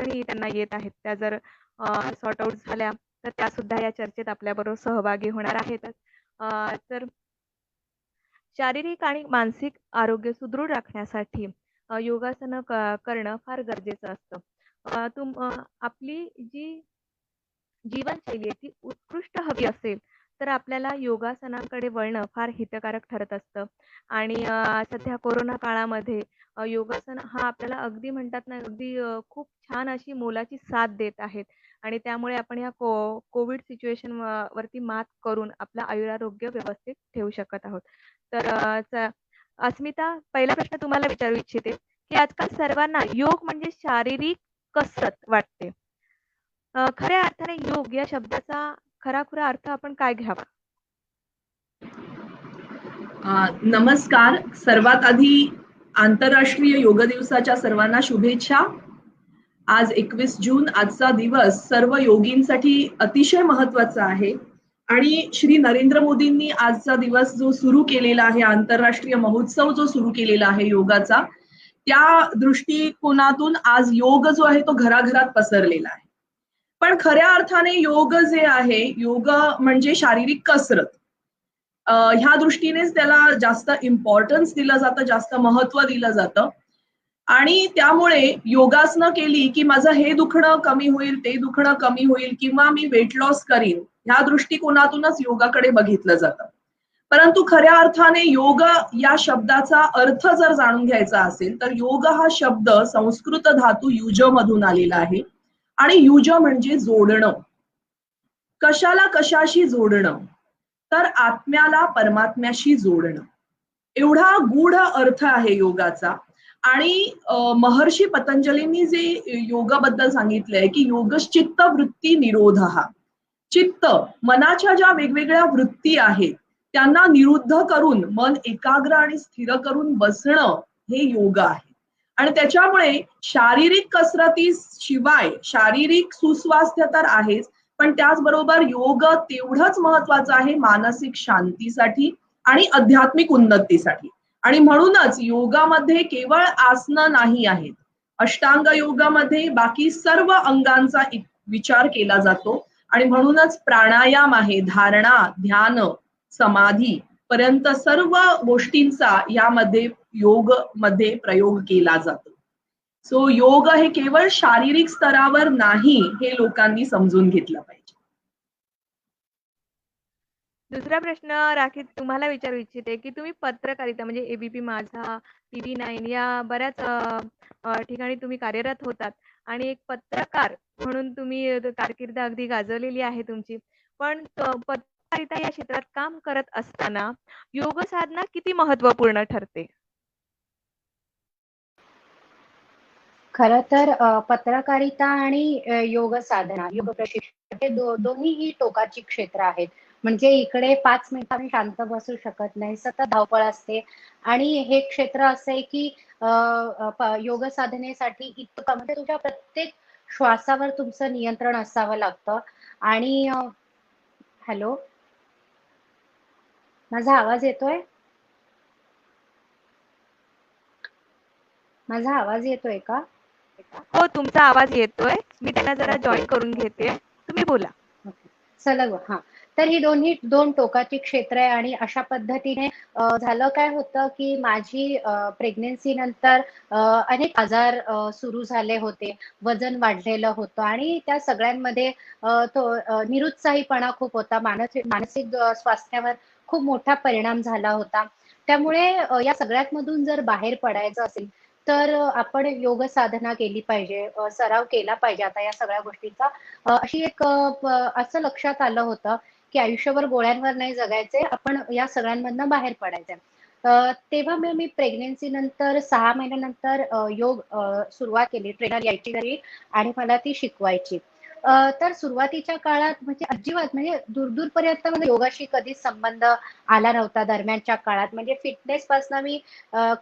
अडचणी त्यांना येत आहेत त्या जर सॉर्ट आउट झाल्या तर त्या सुद्धा या चर्चेत आपल्याबरोबर सहभागी होणार आहेतच. तर शारीरिक आणि मानसिक आरोग्य सुदृढ राखण्यासाठी योगासनं करणं फार गरजेचं असतं. आपली जी जीवनशैली आहे ती उत्कृष्ट हवी असेल, तर आपल्याला योगासनांकडे वळणं फार हितकारक ठरत असतं. आणि सध्या कोरोना काळामध्ये योगासन हा आपल्याला अगदी म्हणतात ना, अगदी खूप छान अशी मोलाची साथ देत आहेत. आणि त्यामुळे आपण या कोविड सिच्युएशन वरती मात करून आपलं आयुरारोग्य व्यवस्थित ठेवू शकत आहोत. तर अस्मिता, पहिला प्रश्न तुम्हाला विचारू इच्छिते, की आजकाल सर्वांना योग म्हणजे शारीरिक कसरत वाटते. खऱ्या अर्थाने योग या शब्दाचा खरा-खुरा अर्थ आपण काय घ्यावा? नमस्कार. सर्वात आधी आंतरराष्ट्रीय योग दिवसाच्या सर्वांना शुभेच्छा. आज 21 जून आजचा दिवस सर्व योगींसाठी अतिशय महत्वाचा आहे आणि श्री नरेंद्र मोदींनी आजचा दिवस जो सुरू केलेला आहे, आंतरराष्ट्रीय महोत्सव जो सुरू केलेला आहे योगाचा, त्या दृष्टिकोनातून आज योग जो आहे तो घराघरात पसरलेला आहे. पण खऱ्या अर्थाने योग जे आहे, योग म्हणजे शारीरिक कसरत. ह्या दृष्टीनेच त्याला जास्त इम्पॉर्टन्स दिलं जातं, जास्त महत्व दिलं जातं. आणि त्यामुळे योगासनं केली की माझं हे दुखणं कमी होईल, ते दुखणं कमी होईल किंवा मी वेट लॉस करीन, ह्या दृष्टिकोनातूनच योगाकडे बघितलं जातं. परंतु खऱ्या अर्थाने योग या शब्दाचा अर्थ जर जाणून घ्यायचा असेल, तर योग हा शब्द संस्कृत धातू युज मधून आलेला आहे. आणि युज म्हणजे जोडणं. कशाला कशाशी जोडणं? तर आत्म्याला परमात्म्याशी जोडणं. एवढा गूढ अर्थ आहे योगाचा. आणि महर्षी पतंजलींनी जे योगाबद्दल सांगितलंय की योगश्चित्त वृत्ती निरोधः. चित्त, मनाच्या ज्या वेगवेगळ्या वृत्ती आहेत त्यांना निरुद्ध करून मन एकाग्र आणि स्थिर करून बसणं हे योग आहे. आणि त्याच्यामुळे शारीरिक कसरतीशिवाय शारीरिक सुस्वास्थ्य तर आहेच, पण त्याचबरोबर योग तेवढंच महत्वाचं आहे मानसिक शांतीसाठी आणि आध्यात्मिक उन्नतीसाठी. आणि म्हणूनच योगामध्ये केवळ आसनं नाही आहेत. अष्टांग योगामध्ये बाकी सर्व अंगांचा विचार केला जातो. आणि म्हणूनच प्राणायाम आहे, धारणा, ध्यान, समाधी पर्यंत सर्व गोष्टींचा यामध्ये योग मध्ये प्रयोग केला जातो. सो योग हे केवळ शारीरिक स्तरावर नाही, हे लोकांनी समजून घेतलं पाहिजे. दुसरा प्रश्न राखी तुम्हाला विचारू इच्छिते, की तुम्ही पत्रकारिता म्हणजे एबीपी माझा, टीव्ही 9 या बऱ्याच ठिकाणी तुम्ही कार्यरत होतात आणि एक पत्रकार म्हणून तुम्ही कारकीर्द अगदी गाजवलेली आहे तुमची. पण पत्रकारिता या क्षेत्रात काम करत असताना योग साधना किती महत्त्वपूर्ण ठरते? खरं तर पत्रकारिता आणि योग साधना, योग प्रशिक्षण हे दोन्ही ही टोकाची क्षेत्र आहेत. म्हणजे इकडे 5 मिनिटं आम्ही शांत बसू शकत नाही, सतत धावपळ असते. आणि हे क्षेत्र असं आहे की योग साधनेसाठी इतकं म्हणजे तुझ्या प्रत्येक श्वासावर तुमचं नियंत्रण असावं लागतं. आणि हॅलो, माझा आवाज येतोय? माझा आवाज येतोय का? हो, तुमचा आवाज येतोय. मी त्यांना जरा जॉइन करून घेते. तुम्ही बोला. सलग हा. तर ही दोन टोकाची क्षेत्र आहे. आणि अशा पद्धतीने झालं काय होतं की माझी प्रेग्नेन्सी नंतर अनेक आजार सुरू झाले होते. वजन वाढलेलं होतं आणि त्या सगळ्यांमध्ये तो निरुत्साहीपणा खूप होता. मानसिक स्वास्थ्यावर खूप मोठा परिणाम झाला होता. त्यामुळे या सगळ्यात मधून जर बाहेर पडायचं असेल तर आपण योग साधना केली पाहिजे, सराव केला पाहिजे आता या सगळ्या गोष्टीचा. अशी एक असं लक्षात आलं होतं की आयुष्यभर गोळ्यांवर नाही जगायचे, आपण या सगळ्यांमधनं बाहेर पडायचंय. तेव्हा मी प्रेग्नेन्सी नंतर 6 महिन्यानंतर योग सुरुवात केली. ट्रेनर यायची घरी आणि मला ती शिकवायची. तर सुरुवातीच्या काळात म्हणजे अजिबात म्हणजे दूरपर्यंत मला योगाशी कधीच संबंध आला नव्हता दरम्यानच्या काळात. म्हणजे फिटनेस पासून मी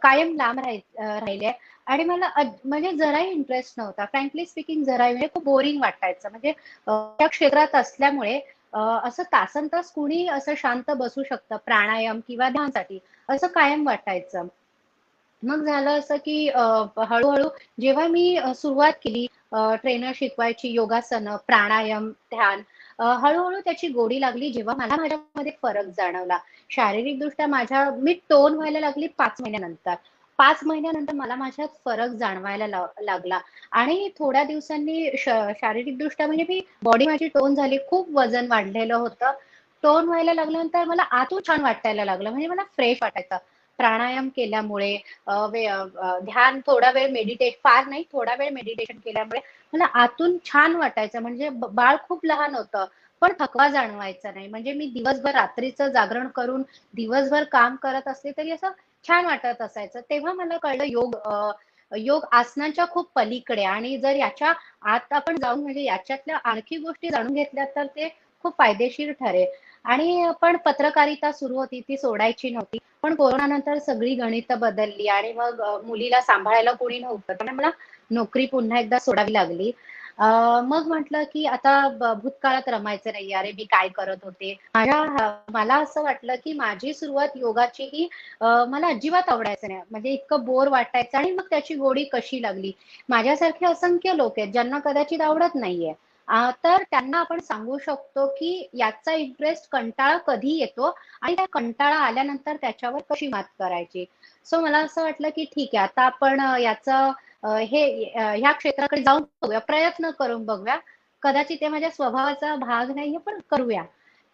कायम लांब राहिले. आणि मला म्हणजे जराही इंटरेस्ट नव्हता. फ्रँकली स्पीकिंग जराही म्हणजे खूप बोरिंग वाटायचं. म्हणजे त्या क्षेत्रात असल्यामुळे असं तासनतास कुणी असं शांत बसू शकतं प्राणायाम किंवा ध्यानसाठी, असं कायम वाटायचं. मग झालं असं की हळूहळू जेव्हा मी सुरुवात केली, ट्रेनर शिकवायची योगासनं, प्राणायाम, ध्यान, हळूहळू त्याची गोडी लागली. जेव्हा मला माझ्यामध्ये फरक जाणवला, शारीरिकदृष्ट्या मी टोन व्हायला लागली 5 महिन्यानंतर. 5 महिन्यानंतर मला माझ्यात फरक जाणवायला लागला आणि थोड्या दिवसांनी शारीरिकदृष्ट्या म्हणजे बॉडी माझी टोन झाली. खूप वजन वाढलेलं होतं. टोन व्हायला लागल्यानंतर मला आतून छान वाटायला लागलं. म्हणजे मला फ्रेश वाटायचं. प्राणायाम केल्यामुळे, ध्यान थोडा वेळ फार नाही, थोडा वेळ मेडिटेशन केल्यामुळे मला आतून छान वाटायचं. म्हणजे बाळ खूप लहान होतं, पण थकवा जाणवायचा नाही. म्हणजे मी दिवसभर रात्रीचं जागरण करून दिवसभर काम करत असले तरी असं छान वाटत असायचं. तेव्हा मला कळलं योग आसनांच्या खूप पलीकडे, आणि जर याच्या आत आपण जाऊन म्हणजे याच्यातल्या आणखी गोष्टी जाणून घेतल्या तर ते खूप फायदेशीर ठरेल. आणि पण पत्रकारिता सुरू होती, ती सोडायची नव्हती. पण कोरोनानंतर सगळी गणितं बदलली आणि मग मुलीला सांभाळायला कोणी नव्हतं. त्यामुळे मला नोकरी पुन्हा एकदा सोडावी लागली. मग म्हटलं की आता भूतकाळात रमायचं नाही. अरे मी काय करत होते. मला असं वाटलं की माझी सुरुवात योगाची ही मला अजिबात आवडायचं नाही. म्हणजे इतकं बोर वाटायचं आणि मग त्याची गोडी कशी लागली. माझ्यासारखे असंख्य लोक आहेत ज्यांना कदाचित आवडत नाहीये. तर त्यांना आपण सांगू शकतो की याचा इंटरेस्ट कंटाळा कधी येतो आणि त्या कंटाळा आल्यानंतर त्याच्यावर कशी मात करायची. सो मला असं वाटलं की ठीक आहे, आता आपण ह्या क्षेत्राकडे जाऊन बघूया, प्रयत्न करून बघूया. कदाचित ते माझ्या स्वभावाचा भाग नाहीये, पण करूया.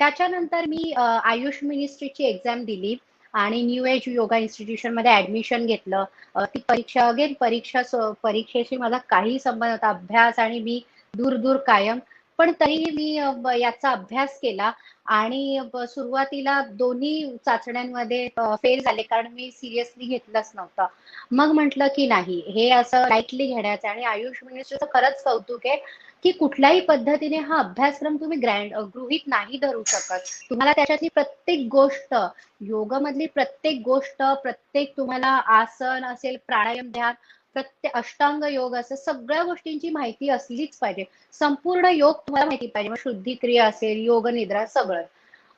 त्याच्यानंतर मी आयुष मिनिस्ट्रीची एक्झाम दिली आणि न्यू एज योगा इन्स्टिट्यूशन मध्ये ऍडमिशन घेतलं. ती परीक्षा अगेन परीक्षेशी माझा काही संबंध नव्हता. अभ्यास आणि मी दूर दूर कायम. पण तरीही मी याचा अभ्यास केला आणि सुरुवातीला दोन्ही चाचण्यांमध्ये फेल झाले, कारण मी सिरियसली घेतलंच नव्हतं. मग म्हटलं की नाही, हे असं लाईटली घेण्याचं. आणि आयुष मिनिस्ट्रीचं खरंच कौतुक आहे की कुठल्याही पद्धतीने हा अभ्यासक्रम तुम्ही गृहीत नाही धरू शकत. तुम्हाला त्याच्यातली प्रत्येक गोष्ट, योगामधली प्रत्येक गोष्ट, प्रत्येक तुम्हाला आसन असेल, प्राणायाम, ध्यान, प्रत्येक अष्टांग योग असं सगळ्या गोष्टींची माहिती असलीच पाहिजे. संपूर्ण योग तुम्हाला माहिती पाहिजे. मग शुद्धी क्रिया असेल, योग निद्रा, सगळं.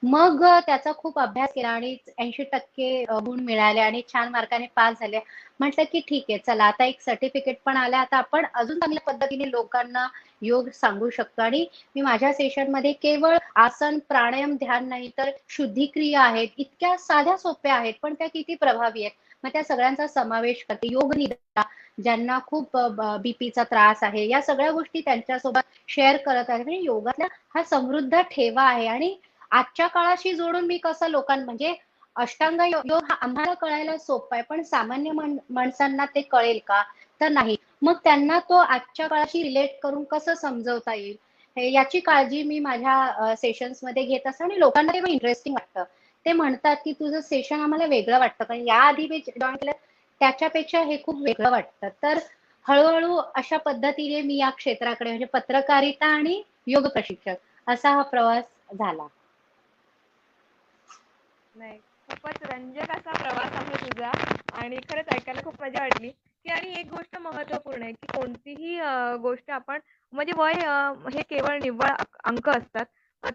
मग त्याचा खूप अभ्यास केला आणि 80% गुण मिळाले आणि छान मार्काने पास झाले. म्हटलं की ठीक आहे, चला आता एक सर्टिफिकेट पण आलं, आता आपण अजून चांगल्या पद्धतीने लोकांना योग सांगू शकतो. आणि मी माझ्या सेशनमध्ये केवळ आसन, प्राणायाम, ध्यान नाही तर शुद्धी क्रिया आहेत, इतक्या साध्या सोप्या आहेत पण त्या किती प्रभावी आहेत. मग त्या सगळ्यांचा समावेश करते. योग निद्रा, ज्यांना खूप बीपीचा त्रास आहे, या सगळ्या गोष्टी त्यांच्यासोबत शेअर करत आहे. म्हणजे योगातला हा समृद्ध ठेवा आहे. आणि आजच्या काळाशी जोडून मी कसं म्हणजे अष्टांग योग हा आम्हाला कळायला सोपं आहे, पण सामान्य माणसांना ते कळेल का? तर नाही. मग त्यांना तो आजच्या काळाशी रिलेट करून कसं समजवता येईल, याची काळजी मी माझ्या सेशन्स मध्ये घेत असते. आणि लोकांना ते इंटरेस्टिंग वाटतं. ते म्हणतात की तुझं सेशन आम्हाला वेगळं वाटतं, कारण याआधी मी जॉईन केलं त्याच्यापेक्षा हे खूप वेगळं वाटतं. तर हळूहळू अशा पद्धतीने मी या क्षेत्राकडे म्हणजे पत्रकारिता आणि योग प्रशिक्षक असा हा प्रवास झाला. नाही, खूपच रंजक असा प्रवास आहे तुझा आणि खरंच ऐकायला खूप मजा वाटली, की आणि एक गोष्ट महत्त्वपूर्ण आहे, की कोणतीही गोष्ट आपण म्हणजे हे केवळ निव्वळ अंक असतात.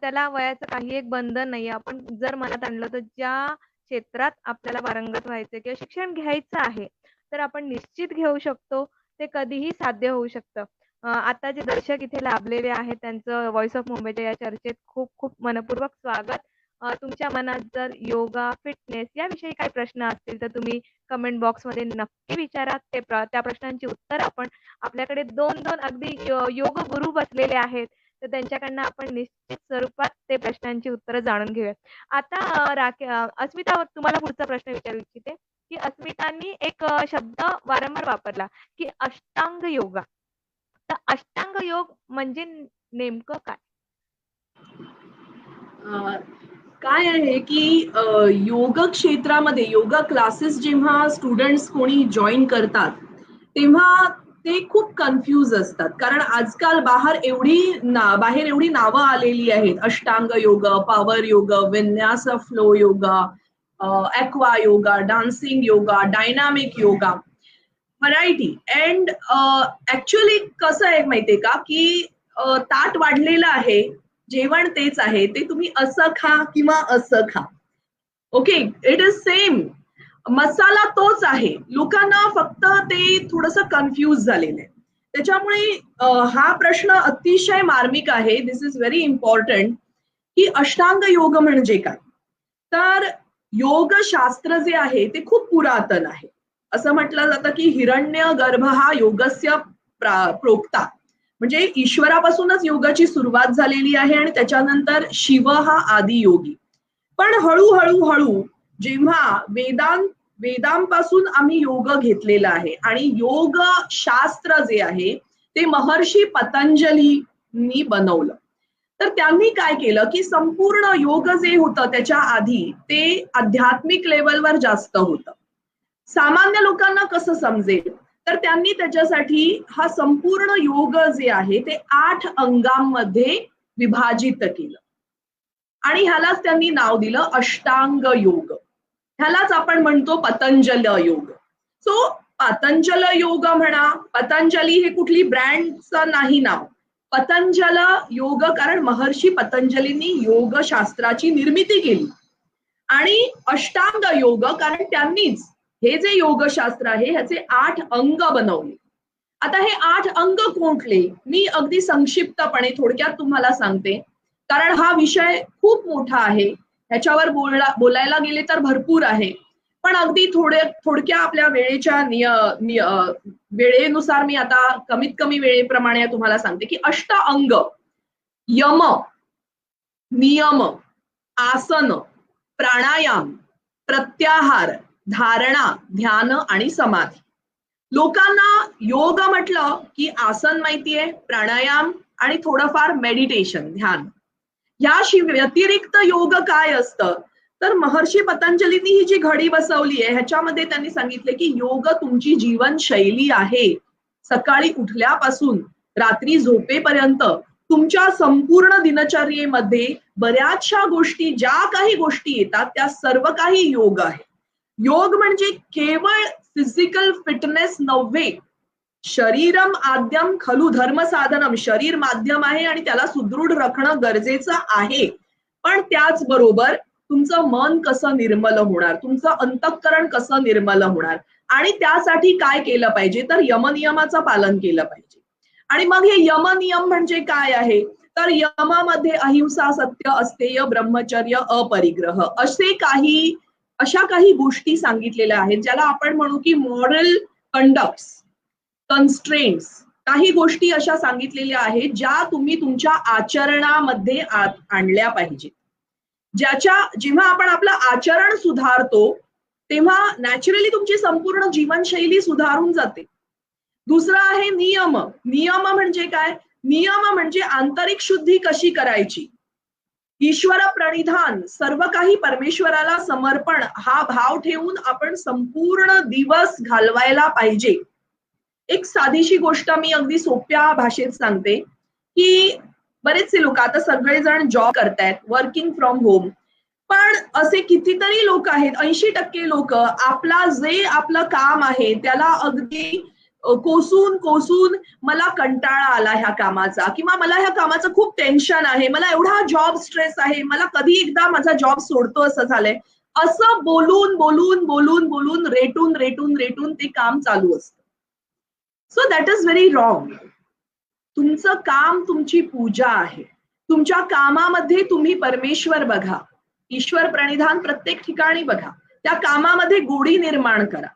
त्याला वयाचं काही एक बंधन नाहीये. आपण जर मनात आणलं तर ज्या क्षेत्रात आपल्याला पारंगत व्हायचंय किंवा शिक्षण घ्यायचं आहे, तर आपण निश्चित घेऊ शकतो. ते कधीही साध्य होऊ शकतं. आता जे दर्शक इथे लाभलेले आहेत त्यांचं व्हॉईस ऑफ मुंबईच्या या चर्चेत खूप खूप मनःपूर्वक स्वागत. तुमच्या मनात जर योगा, फिटनेस याविषयी काही प्रश्न असतील तर तुम्ही कमेंट बॉक्समध्ये नक्की विचारा. त्या प्रश्नांची उत्तर आपण आपल्याकडे 2-2 अगदी योग गुरु बसलेले आहेत. तर त्यांच्याकडनं आपण निश्चित स्वरूपात ते प्रश्नांची उत्तरं जाणून घेऊयात. आता अस्मिता तुम्हाला पुढचा प्रश्न विचारू इच्छिते, की अस्मितांनी एक शब्द वारंवार वापरला, की अष्टांग योगा. तर अष्टांग योग म्हणजे नेमकं काय? काय आहे की योग क्षेत्रामध्ये योगा क्लासेस जेव्हा स्टुडंट्स कोणी जॉईन करतात तेव्हा ते खूप कन्फ्यूज असतात. कारण आजकाल बाहेर एवढी नावं आलेली आहेत. अष्टांग योग, पॉवर योग, विन्यास flow yoga, aqua yoga, dancing yoga, dynamic yoga, variety. And actually कसं आहे माहितीये का की ताट वाढलेलं आहे, जेवण तेच आहे, ते तुम्ही असं खा किंवा असं खा. Okay, it is same. मसाला तोच आहे. लोकांना फक्त ते थोडंसं कन्फ्यूज झालेलं आहे. त्याच्यामुळे हा प्रश्न अतिशय मार्मिक आहे. दिस इज व्हेरी इम्पॉर्टंट की अष्टांग योग म्हणजे काय? तर योगशास्त्र जे आहे ते खूप पुरातन आहे. असं म्हटलं जातं की हिरण्य गर्भ हा योगस्य प्रोक्ता, म्हणजे ईश्वरापासूनच योगाची सुरुवात झालेली आहे आणि त्याच्यानंतर शिव हा आदी योगी. पण हळू जेव्हा वेदांपासून आम्ही योग घेतलेला आहे आणि योग शास्त्र जे आहे ते महर्षी पतंजलींनी बनवलं. तर त्यांनी काय केलं की संपूर्ण योग जे होतं त्याच्या आधी ते आध्यात्मिक लेवलवर जास्त होतं. सामान्य लोकांना कसं समजेल, तर त्यांनी त्याच्यासाठी हा संपूर्ण योग जे आहे ते 8 अंगांमध्ये विभाजित केलं आणि ह्यालाच त्यांनी नाव दिलं अष्टांग योग. ह्यालाच आपण म्हणतो पतंजल योग. सो पतंजल योग म्हणा, पतंजली हे कुठली ब्रँडचं नाही नाव. पतंजल योग कारण महर्षी पतंजलींनी योगशास्त्राची निर्मिती केली आणि अष्टांग योग कारण त्यांनीच हे जे योगशास्त्र आहे ह्याचे 8 अंग बनवले. आता हे 8 अंग कोणते मी अगदी संक्षिप्तपणे थोडक्यात तुम्हाला सांगते, कारण हा विषय खूप मोठा आहे. ह्याच्यावर बोलायला गेले तर भरपूर आहे. पण अगदी थोडक्या आपल्या वेळेच्या वेळेनुसार मी आता कमीत कमी वेळेप्रमाणे तुम्हाला सांगते की अष्ट अंग यम, नियम, आसन, प्राणायाम, प्रत्याहार, धारणा, ध्यान आणि समाधी. लोकांना योग म्हटलं की आसन माहितीये, प्राणायाम आणि थोडंफार मेडिटेशन, ध्यान. याशिवाय व्यतिरिक्त योग काय असतं, तर महर्षी पतंजलींनी ही जी घडी बसवली आहे ह्याच्यामध्ये त्यांनी सांगितले की योग तुमची जीवनशैली आहे. सकाळी उठल्यापासून रात्री झोपेपर्यंत तुमच्या संपूर्ण दिनचर्येमध्ये बऱ्याचशा गोष्टी, ज्या काही गोष्टी येतात त्या सर्व काही योग आहे. योग म्हणजे केवळ फिजिकल फिटनेस नव्हे. शरीरम आद्यम खलु धर्म साधनम, शरीर माध्यम आहे आणि त्याला सुदृढ राखणं गरजेचं आहे. पण त्याचबरोबर तुमचं मन कसं निर्मल होणार, तुमचं अंतःकरण कसं निर्मल होणार आणि त्यासाठी काय केलं पाहिजे, तर यमनियमाचं पालन केलं पाहिजे. आणि मग हे यमनियम म्हणजे काय आहे, तर यमामध्ये अहिंसा, सत्य, अस्तेय, ब्रह्मचर्य, अपरिग्रह अशा काही गोष्टी सांगितलेल्या आहेत ज्याला आपण म्हणू की मॉरल कंडक्ट्स, कन्स्ट्रेंट्स. काही गोष्टी अशा सांगितलेल्या आहेत ज्या तुम्ही तुमच्या आचरणामध्ये आणल्या पाहिजे. जेव्हा आपण आपलं आचरण सुधारतो तेव्हा नॅचरली तुमची संपूर्ण जीवनशैली सुधारून जाते. दुसरं आहे नियम. नियम म्हणजे काय? नियम म्हणजे आंतरिक शुद्धी कशी करायची, ईश्वर प्रणिधान, सर्व काही परमेश्वराला समर्पण हा भाव ठेवून आपण संपूर्ण दिवस घालवायला पाहिजे. एक साधीशी गोष्ट मी अगदी सोप्या भाषेत सांगते की बरेचसे लोक आता सगळेजण जॉब करतायत, वर्किंग फ्रॉम होम. पण असे कितीतरी लोक आहेत, 80% लोक आपलं काम आहे त्याला अगदी कोसून मला कंटाळा आला ह्या कामाचा, किंवा मला ह्या कामाचं खूप टेन्शन आहे, मला एवढा जॉब स्ट्रेस आहे, मला कधी एकदा माझा जॉब सोडतो असं झालंय, असं बोलून रेटून ते काम चालू असतं. So that is very wrong. तुमचं काम तुमची पूजा आहे. तुमच्या कामामध्ये तुम्ही परमेश्वर बघा, ईश्वर प्रणिधान प्रत्येक ठिकाणी बघा, त्या कामामध्ये गोडी निर्माण करा.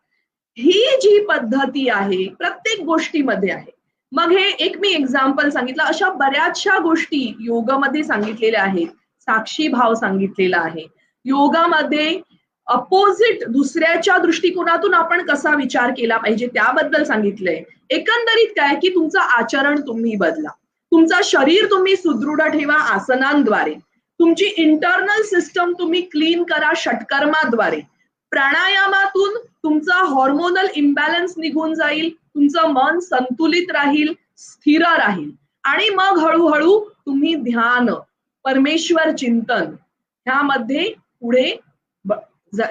ही जी पद्धती आहे प्रत्येक गोष्टीमध्ये आहे. मग हे एक मी एक्झाम्पल सांगितलं, अशा बऱ्याचशा गोष्टी योगामध्ये सांगितलेल्या आहेत. साक्षी भाव सांगितलेला आहे. योगामध्ये अपोजिट दुसऱ्याच्या दृष्टिकोनातून आपण कसा विचार केला पाहिजे त्याबद्दल सांगितलंय. एकंदरीत काय की तुमचं आचरण तुम्ही बदला, तुमचं शरीर तुम्ही सुदृढ ठेवा आसनांद्वारे, तुमची इंटरनल सिस्टम तुम्ही क्लीन करा षटकर्माद्वारे, प्राणायामातून तुमचा हॉर्मोनल इम्बॅलन्स निघून जाईल, तुमचं मन संतुलित राहील, स्थिर राहील आणि मग हळूहळू तुम्ही ध्यान, परमेश्वर चिंतन ह्यामध्ये पुढे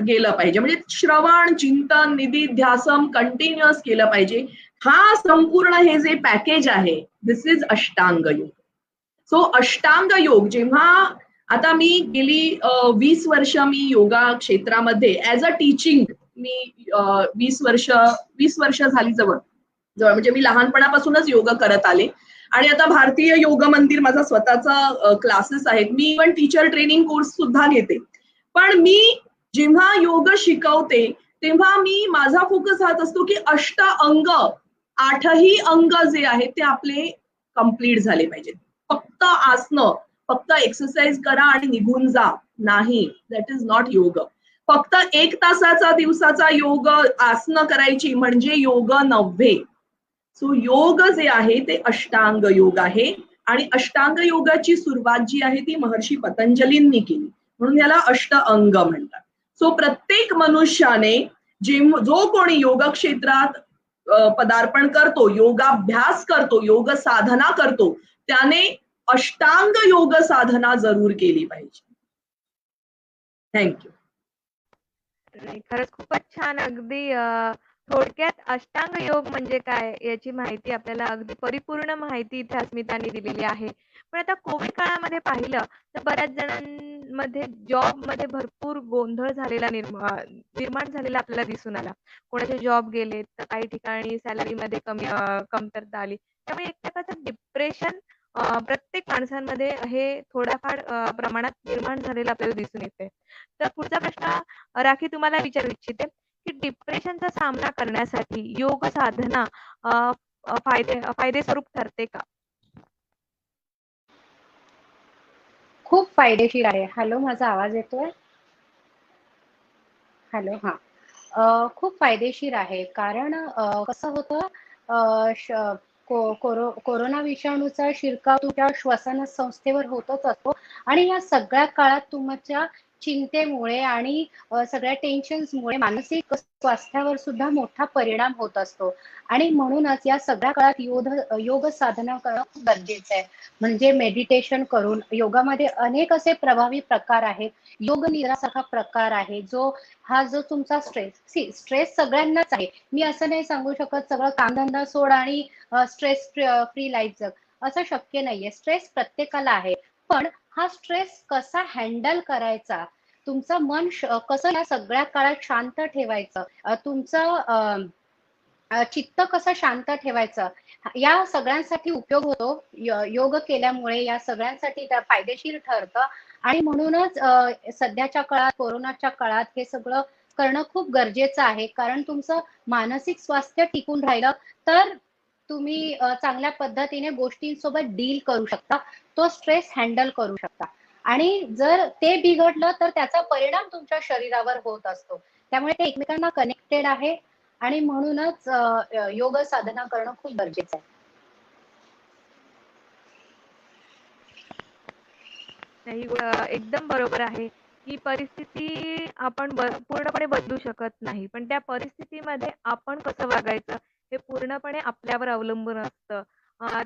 गेलं पाहिजे. म्हणजे श्रवण, चिंतन, निधिध्यासन कंटिन्युअस केलं पाहिजे. हा संपूर्ण हे जे पॅकेज आहे दिस इज अष्टांग योग. सो अष्टांग योग जेव्हा आता मी गेली 20 वर्ष मी योगा क्षेत्रामध्ये ऍज अ टीचिंग मी 20 वर्ष झाली जवळ जवळ म्हणजे मी लहानपणापासूनच योगा करत आले आणि आता भारतीय योग मंदिर माझा स्वतःचा क्लासेस आहेत. मी इव्हन टीचर ट्रेनिंग कोर्स सुद्धा घेते. पण मी जेव्हा योग शिकवते तेव्हा मी माझा फोकस हाच असतो की अंग 8ही अंग जे आहेत ते आपले कंप्लीट झाले पाहिजेत. फक्त आसनं, फक्त एक्सरसाइज करा आणि निघून जा नाही, दॅट इज नॉट योग. फक्त 1 तासाचा दिवसाचा योग आसनं करायची म्हणजे योग नव्हे. सो योग जे आहे ते अष्टांग योग आहे आणि अष्टांग योगाची सुरुवात जी आहे ती महर्षी पतंजलींनी केली म्हणून याला अष्ट अंग म्हणतात. सो प्रत्येक मनुष्याने जो कोणी योग क्षेत्रात पदार्पण करतो, योगाभ्यास करतो, योग साधना करतो त्याने अष्टांग योग साधना जरूर केली पाहिजे. थँक्यू. नाही, खरंच खूपच छान. अगदी थोडक्यात अष्टांग योग म्हणजे काय याची माहिती आपल्याला अगदी परिपूर्ण माहिती इथे अस्मिताने दिलेली आहे. पण आता कोविड काळामध्ये पाहिलं तर बऱ्याच जणांमध्ये जॉबमध्ये भरपूर गोंधळ झालेला निर्माण झालेला आपल्याला दिसून आला. कोणाचे जॉब गेले तर काही ठिकाणी सॅलरीमध्ये कमतरता आली. त्यामुळे एक प्रकारचं डिप्रेशन प्रत्येक माणसांमध्ये हे थोड्याफार प्रमाणात निर्माण झालेलं आपल्याला दिसून येते. तर पुढचा प्रश्न राखी तुम्हाला विचारू इच्छिते की डिप्रेशनचा सामना करण्यासाठी योग साधना अ, अ, फायदेस्वरूप ठरते का? खूप फायदेशीर आहे. हॅलो, माझा आवाज येतोय? हॅलो, हां. खूप फायदेशीर आहे. कारण कसं होतं कोरोना विषाणूचा शिरकाव तुमच्या श्वसन संस्थेवर होतच असतो आणि या सगळ्या काळात तुमच्या चिंतेमुळे आणि सगळ्या टेन्शन्समुळे मानसिक स्वास्थ्यावर सुद्धा मोठा परिणाम होत असतो आणि म्हणूनच या सगळ्या काळात योग साधना करणं खूप गरजेचं आहे. म्हणजे मेडिटेशन करून योगामध्ये अनेक असे प्रभावी प्रकार आहेत. योग निद्रासारखा प्रकार आहे जो तुमचा स्ट्रेस सगळ्यांनाच आहे. मी असं नाही सांगू शकत सगळं कामधंदा सोड आणि स्ट्रेस फ्री लाईफ जग, असं शक्य नाहीये. स्ट्रेस प्रत्येकाला आहे, पण हा स्ट्रेस कसा हँडल करायचा, तुमचं मन कसं या सगळ्या काळात शांत ठेवायचं, तुमचं चित्त कसं शांत ठेवायचं, या सगळ्यांसाठी उपयोग होतो. योग केल्यामुळे या सगळ्यांसाठी त्या फायदेशीर ठरतं आणि म्हणूनच सध्याच्या काळात कोरोनाच्या काळात हे सगळं करणं खूप गरजेचं आहे. कारण तुमचं मानसिक स्वास्थ्य टिकून राहिलं तर तुम्ही चांगल्या पद्धतीने गोष्टींसोबत डील करू शकता, तो स्ट्रेस हँडल करू शकता आणि जर ते बिघडलं तर त्याचा परिणाम तुमच्या शरीरावर होत असतो. त्यामुळे ते एकमेकांना कनेक्टेड आहे आणि म्हणूनच योग साधना करणं खूप गरजेचं आहे. नाही, एकदम बरोबर आहे, की परिस्थिती आपण पूर्णपणे बदलू शकत नाही. पण त्या परिस्थितीमध्ये आपण कसं वागायचं हे पूर्णपणे आपल्यावर अवलंबून असतं.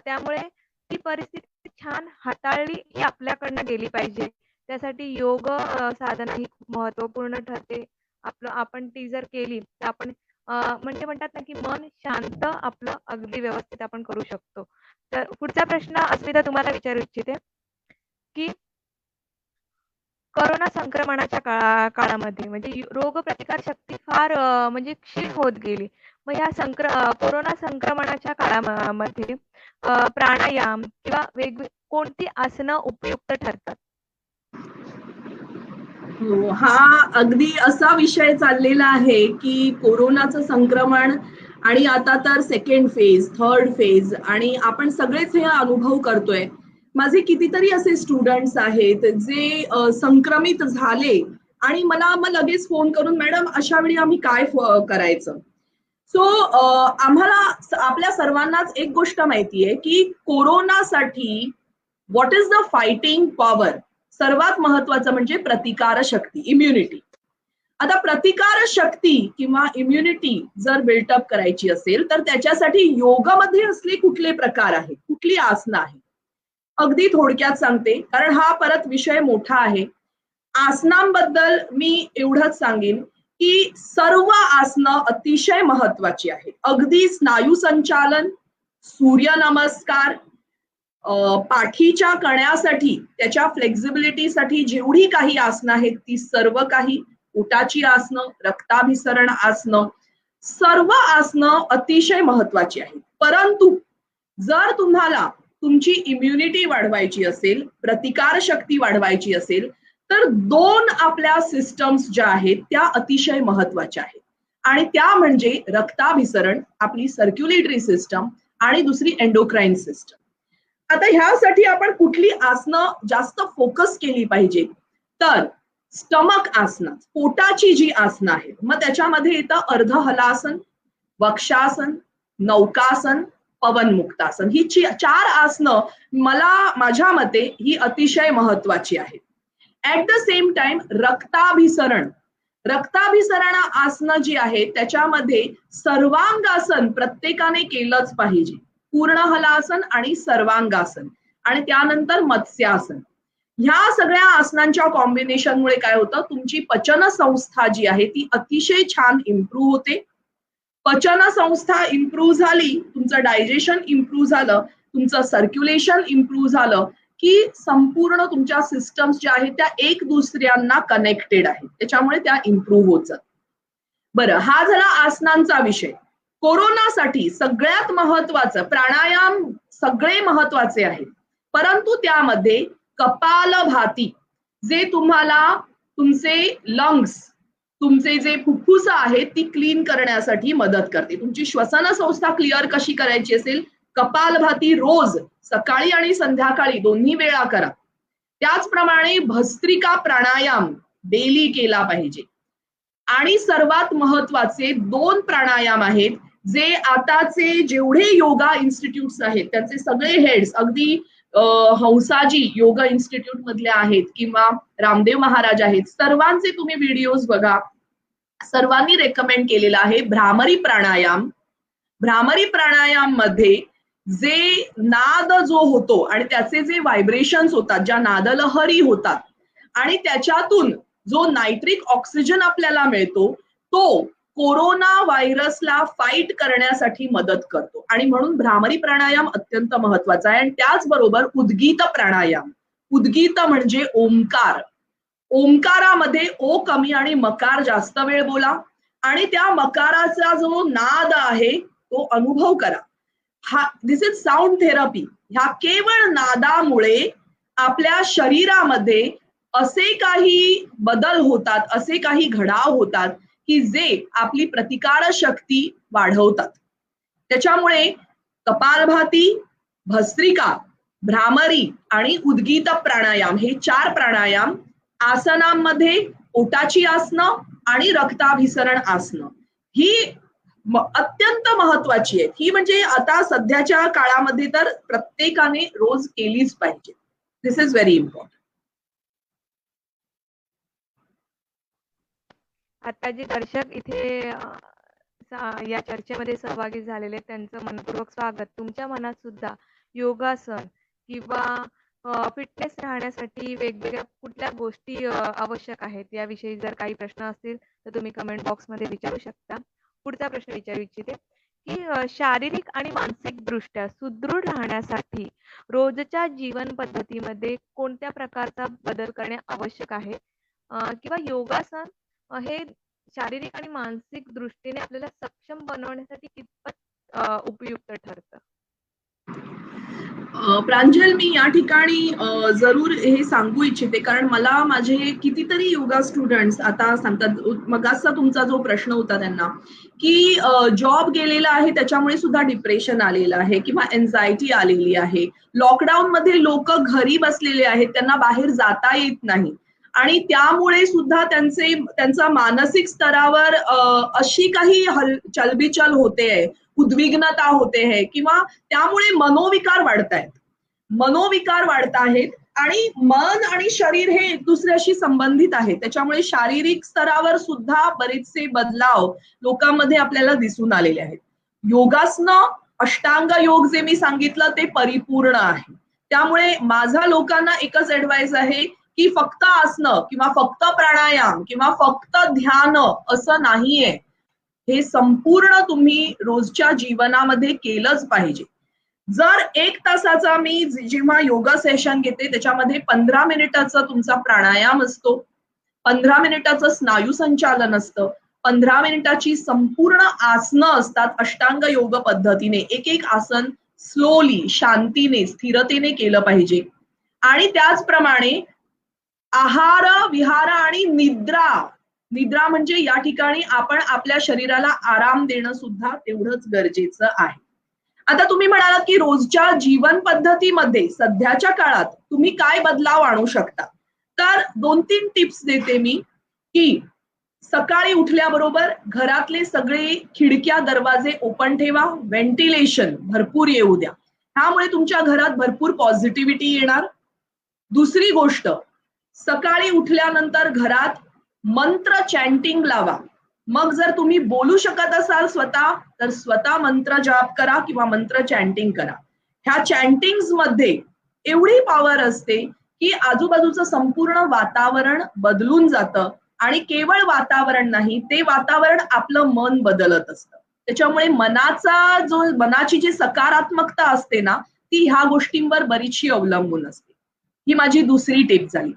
त्यामुळे ती परिस्थिती छान हाताळली ही आपल्याकडनं गेली पाहिजे. त्यासाठी योग साधना ही खूप महत्त्वपूर्ण ठरते. आपण ती जर केली तर आपण म्हणजे म्हणतात ना, की मन शांत आपलं अगदी व्यवस्थित आपण करू शकतो. तर पुढचा प्रश्न अस्मिता तुम्हाला विचारू इच्छिते, की कोरोना संक्रमणाच्या काळामध्ये म्हणजे रोगप्रतिकार शक्ती फार म्हणजे क्षीण होत गेली. मग ह्या कोरोना संक्रमणाच्या काळामध्ये प्राणायाम किंवा कोणती आसनं उपयुक्त ठरतात? हो, हा अगदी असा विषय चाललेला आहे की कोरोनाचं संक्रमण आणि आता तर सेकंड फेज, थर्ड फेज आणि आपण सगळेच हे अनुभव करतोय. माझे कितीतरी असे स्टुडंट्स आहेत जे संक्रमित झाले आणि मला मग लगेच फोन करून मॅडम अशा वेळी आम्ही काय करायचं. सो आम्हाला आपल्या सर्वांनाच एक गोष्ट माहितीये की कोरोनासाठी what is the fighting power, सर्वात महत्वाचं म्हणजे प्रतिकार शक्ती, इम्युनिटी. आता प्रतिकार शक्ती किंवा इम्युनिटी जर बिल्टअप करायची असेल तर त्याच्यासाठी योगामध्ये असले कुठले प्रकार आहेत, कुठली आसनं आहेत, अगदी थोडक्यात सांगते कारण हा परत विषय मोठा आहे. आसनांबद्दल मी एवढंच सांगेन की सर्व आसनं अतिशय महत्वाची आहेत. अगदी स्नायू संचालन, सूर्यनमस्कार, पाठीच्या कण्यासाठी त्याच्या फ्लेक्झिबिलिटीसाठी जेवढी काही आसनं आहेत ती सर्व काही, पोटाची आसनं, रक्ताभिसरण आसनं, सर्व आसनं अतिशय महत्वाची आहेत. परंतु जर तुम्हाला तुमची इम्युनिटी वाढवायची असेल, प्रतिकार शक्ती वाढवायची असेल, तर दोन आपल्या सिस्टम्स ज्या आहेत त्या अतिशय महत्वाच्या आहेत. आणि त्या म्हणजे रक्ताभिसरण, आपली सर्क्युलेटरी सिस्टम, आणि दुसरी एंडोक्राईन सिस्टम. आता ह्यासाठी आपण कुठली आसनं जास्त फोकस केली पाहिजे, तर स्टमक आसनं, पोटाची जी आसनं आहेत, मग त्याच्यामध्ये येतं अर्ध हलासन, वक्षासन, नौकासन, पवनमुक्तासन. ही 4 आसनं माझ्या मते ही अतिशय महत्वाची आहेत. ऍट द सेम टाइम रक्ताभिसरण आसनं जी आहेत त्याच्यामध्ये सर्वांगासन प्रत्येकाने केलंच पाहिजे. पूर्ण हलासन आणि सर्वांगासन, आणि त्यानंतर मत्स्यासन. ह्या सगळ्या आसनांच्या कॉम्बिनेशनमुळे काय होतं, तुमची पचन संस्था जी आहे ती अतिशय छान इम्प्रूव्ह होते. पचन संस्था इम्प्रूव्ह झाली, तुमचं डायजेशन इम्प्रूव्ह झालं, तुमचं सर्क्युलेशन इम्प्रूव्ह झालं की संपूर्ण तुमच्या सिस्टम्स ज्या आहेत त्या एक दुसऱ्यांना कनेक्टेड आहेत, त्याच्यामुळे त्या इम्प्रूव्ह होत जातात. बरं, हा झाला आसनांचा विषय. कोरोनासाठी सगळ्यात महत्वाचं प्राणायाम सगळे महत्वाचे आहेत, परंतु त्यामध्ये कपालभाती जे तुम्हाला तुमचे लंग्स, तुमचे जे फुफ्फुस आहेत ती क्लीन करण्यासाठी मदत करते. तुमची श्वसन संस्था क्लिअर कशी करायची असेल, कपालभाती रोज सकाळी आणि संध्याकाळी दोन्ही वेळा करा. त्याचप्रमाणे भस्त्रिका प्राणायाम डेली केला पाहिजे. आणि सर्वात महत्वाचे 2 प्राणायाम आहेत जे आताचे जेवढे योगा इन्स्टिट्यूट्स आहेत त्यांचे सगळे हेड्स, अगदी हंसाजी योगा इन्स्टिट्यूट मधले आहेत किंवा रामदेव महाराज आहेत, सर्वांचे तुम्ही व्हिडिओज बघा. सर्वांनी रेकमेंड केलेला आहे भ्रामरी प्राणायाम. भ्रामरी प्राणायाम मध्ये जे नाद जो होतो आणि त्याचे जे व्हायब्रेशन्स होतात, ज्या नादलहरी होतात, आणि त्याच्यातून जो नायट्रिक ऑक्सिजन आपल्याला मिळतो, तो कोरोना व्हायरसला फाईट करण्यासाठी मदत करतो. आणि म्हणून भ्रामरी प्राणायाम अत्यंत महत्वाचा आहे. आणि त्याचबरोबर उद्गीत प्राणायाम. उद्गीत म्हणजे ओंकार. ओंकारामध्ये ओ कमी आणि मकार जास्त वेळ बोला, आणि त्या मकाराचा जो नाद आहे तो अनुभव करा. दिस इज साऊंड थेरपी. ह्या केवळ नादामुळे आपल्या शरीरामध्ये असे काही बदल होतात, असे काही घडाव होतात की जे आपली प्रतिकार शक्ती वाढवतात. त्याच्यामुळे कपालभाती, भस्त्रिका, भ्रामरी आणि उद्गीत प्राणायाम हे 4 प्राणायाम आसनांमध्ये पोटाची आसनं आणि रक्ताभिसरण आसनं ही अत्यंत महत्वाची आहेत. ही म्हणजे आता सध्याच्या काळामध्ये तर प्रत्येकाने रोज केलीच पाहिजे. दिस इज व्हेरी इम्पॉर्टंट. आता जे दर्शक इथे या चर्चेमध्ये सहभागी झालेले त्यांचं मनपूर्वक स्वागत. तुमच्या मनात सुद्धा योगासन किंवा फिटनेस राहण्यासाठी वेगवेगळ्या कुठल्या गोष्टी आवश्यक आहेत याविषयी जर काही प्रश्न असतील तर तुम्ही कमेंट बॉक्समध्ये विचारू शकता. पुढचा प्रश्न विचारू इच्छिते की शारीरिक आणि मानसिक दृष्ट्या सुदृढ राहण्यासाठी रोजच्या जीवन पद्धतीमध्ये कोणत्या प्रकारचा बदल करणे आवश्यक आहे, किंवा योगासन हे शारीरिक आणि मानसिक दृष्टीने आपल्याला सक्षम बनवण्यासाठी कितपत उपयुक्त ठरतं? प्रांजल, मी या ठिकाणी जरूर हे सांगू इच्छिते, कारण मला माझे कितीतरी योगा स्टुडंट्स आता सांगतात, मगाचा तुमचा जो प्रश्न होता त्यांना की जॉब गेलेला आहे त्याच्यामुळे सुद्धा डिप्रेशन आलेलं आहे किंवा एन्झायटी आलेली आहे. लॉकडाऊन मध्ये लोक घरी बसलेले आहेत, त्यांना बाहेर जाता येत नाही, आणि त्यामुळे सुद्धा त्यांचा मानसिक स्तरावर अशी काही चलबिचल होते आहे, उद्विग्नता होते आहे, किंवा त्यामुळे मनोविकार वाढत आहेत. आणि मन आणि शरीर हे एक दुसऱ्याशी संबंधित आहेत, त्याच्यामुळे शारीरिक स्तरावर सुद्धा बरेचसे बदलाव लोकांमध्ये आपल्याला दिसून आलेले आहेत. योगासनं, अष्टांग योग जे मी सांगितलं ते परिपूर्ण आहे. त्यामुळे माझा लोकांना एकच ऍडवाइस आहे की फक्त आसनं किंवा फक्त प्राणायाम किंवा फक्त ध्यान असं नाहीये. हे संपूर्ण तुम्ही रोजच्या जीवनामध्ये केलंच पाहिजे. जर 1 तासाचा मी जेव्हा योगा सेशन घेते त्याच्यामध्ये 15 मिनिटाचा तुमचा प्राणायाम असतो, 15 मिनिटाचं स्नायू संचालन असतं, 15 मिनिटाची संपूर्ण आसनं असतात अष्टांग योग पद्धतीने. एक एक आसन स्लोली, शांतीने, स्थिरतेने केलं पाहिजे. आणि त्याचप्रमाणे आहार, विहार आणि निद्रा. निद्रा म्हणजे या ठिकाणी आपण आपल्या शरीराला आराम देणं सुद्धा तेवढंच गरजेचं आहे. आता तुम्ही म्हणालात की रोजच्या जीवन पद्धतीमध्ये सध्याच्या काळात तुम्ही काय बदलाव आणू शकता. तर 2-3 टिप्स देते मी की सकाळी उठल्याबरोबर घरातले सगळे खिडक्या दरवाजे ओपन ठेवा, व्हेंटिलेशन भरपूर येऊ द्या. ह्यामुळे तुमच्या घरात भरपूर पॉझिटिव्हिटी येणार. दुसरी गोष्ट, सकाळी उठल्यानंतर घरात मंत्र चॅन्टिंग लावा. मग जर तुम्ही बोलू शकत असाल स्वतः तर स्वतः मंत्र जाप करा किंवा मंत्र चॅन्टिंग करा. ह्या चॅन्टिंग्स मध्ये एवढी पॉवर असते की आजूबाजूचं संपूर्ण वातावरण बदलून जातं आणि केवळ वातावरण नाही, ते वातावरण आपलं मन बदलत असतं. त्याच्यामुळे मनाची जी सकारात्मकता असते ना, ती ह्या गोष्टींवर बरीचशी अवलंबून असते. ही माझी दुसरी टिप झाली.